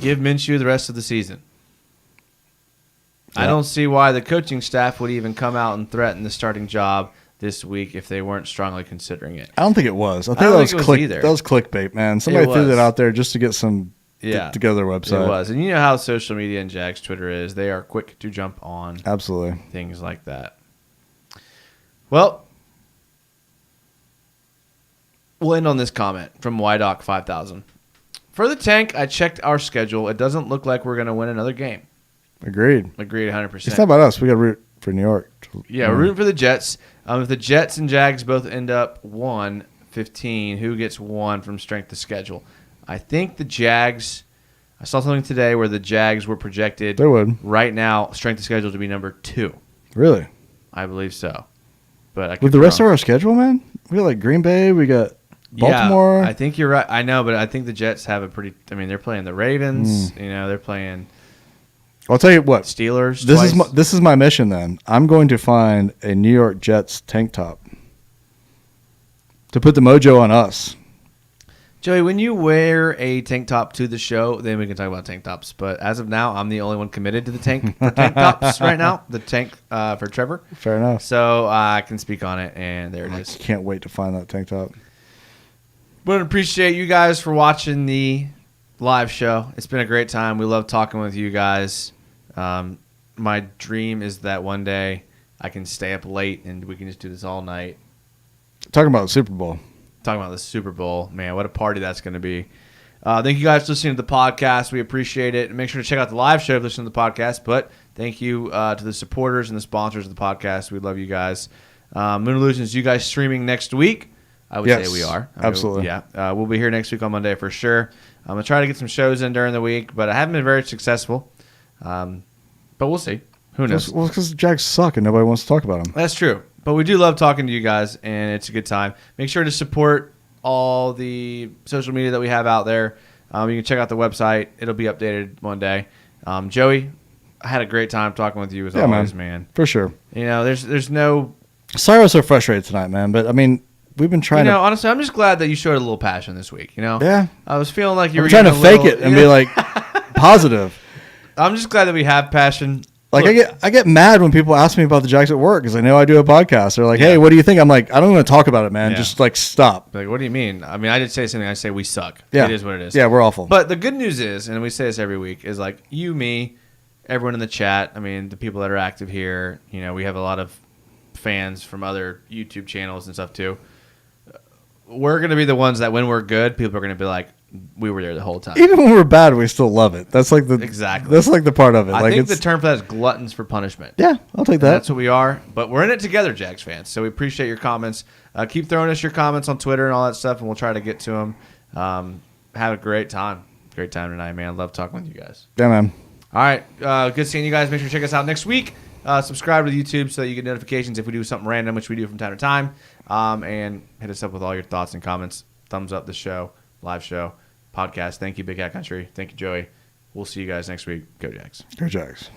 Give Minshew the rest of the season. I don't see why the coaching staff would even come out and threaten the starting job this week if they weren't strongly considering it. I don't think it was. I think that was clickbait, man. Somebody threw that out there just to get some to go to their website. It was. And you know how social media and Jags Twitter is. They are quick to jump on absolutely things like that. Well, we'll end on this comment from YDoc 5000. For the tank, I checked our schedule. It doesn't look like we're going to win another game. Agreed 100%. It's not about us. We got to root for New York. Yeah, we're rooting for the Jets. If the Jets and Jags both end up 1-15, who gets 1 from strength of schedule? I think the Jags I saw something today where the Jags were projected. They would right now strength of schedule to be number 2. Really? I believe so. But with the rest of our schedule, man, we got like Green Bay, we got Baltimore. Yeah, I think you're right. I know, but I think the Jets have a pretty. I mean, they're playing the Ravens. They're playing. I'll tell you what. Steelers. This is my mission. Then I'm going to find a New York Jets tank top to put the mojo on us. Joey, when you wear a tank top to the show, then we can talk about tank tops. But as of now, I'm the only one committed to the tank for tank tops right now. The tank for Trevor. Fair enough. So I can speak on it, and there it is. I can't wait to find that tank top. But appreciate you guys for watching the live show. It's been a great time. We love talking with you guys. My dream is that one day I can stay up late and we can just do this all night. Talking about the Super Bowl. Talking about the Super Bowl. Man, what a party that's going to be. Thank you guys for listening to the podcast. We appreciate it. And make sure to check out the live show if you listen to the podcast. But thank you to the supporters and the sponsors of the podcast. We love you guys. Moon Illusions, you guys streaming next week? I would say we are. Absolutely. We'll be here next week on Monday for sure. I'm going to try to get some shows in during the week, but I haven't been very successful. But we'll see. Who knows? Well, because the Jags suck and nobody wants to talk about them. That's true. But we do love talking to you guys, and it's a good time. Make sure to support all the social media that we have out there. You can check out the website. It'll be updated one day. Joey, I had a great time talking with you as always, man. For sure. There's no... Sorry I was so frustrated tonight, man. But, I mean, we've been trying to... honestly, I'm just glad that you showed a little passion this week, Yeah. I was feeling like you were trying to fake it and be, like, positive. I'm just glad that we have passion. Like, I get mad when people ask me about the Jags at work because I know I do a podcast. They're like, hey, what do you think? I'm like, I don't want to talk about it, man. Just, like, stop. Like, what do you mean? I mean, I did say something. I say we suck. Yeah. It is what it is. Yeah, we're awful. But the good news is, and we say this every week, is, like, you, me, everyone in the chat, I mean, the people that are active here, we have a lot of fans from other YouTube channels and stuff, too. We're going to be the ones that when we're good, people are going to be like, we were there the whole time. Even when we're bad, we still love it. That's like exactly. That's like the part of it. I think the term for that is gluttons for punishment. Yeah, I'll take that. And that's what we are. But we're in it together, Jags fans. So we appreciate your comments. Keep throwing us your comments on Twitter and all that stuff, and we'll try to get to them. Have a great time. Great time tonight, man. Love talking with you guys. Yeah, man. All right. Good seeing you guys. Make sure to check us out next week. Subscribe to YouTube so that you get notifications if we do something random, which we do from time to time. And hit us up with all your thoughts and comments. Thumbs up the show, live show, podcast. Thank you, Big Cat Country. Thank you, Joey. We'll see you guys next week. Go Jags. Go Jags.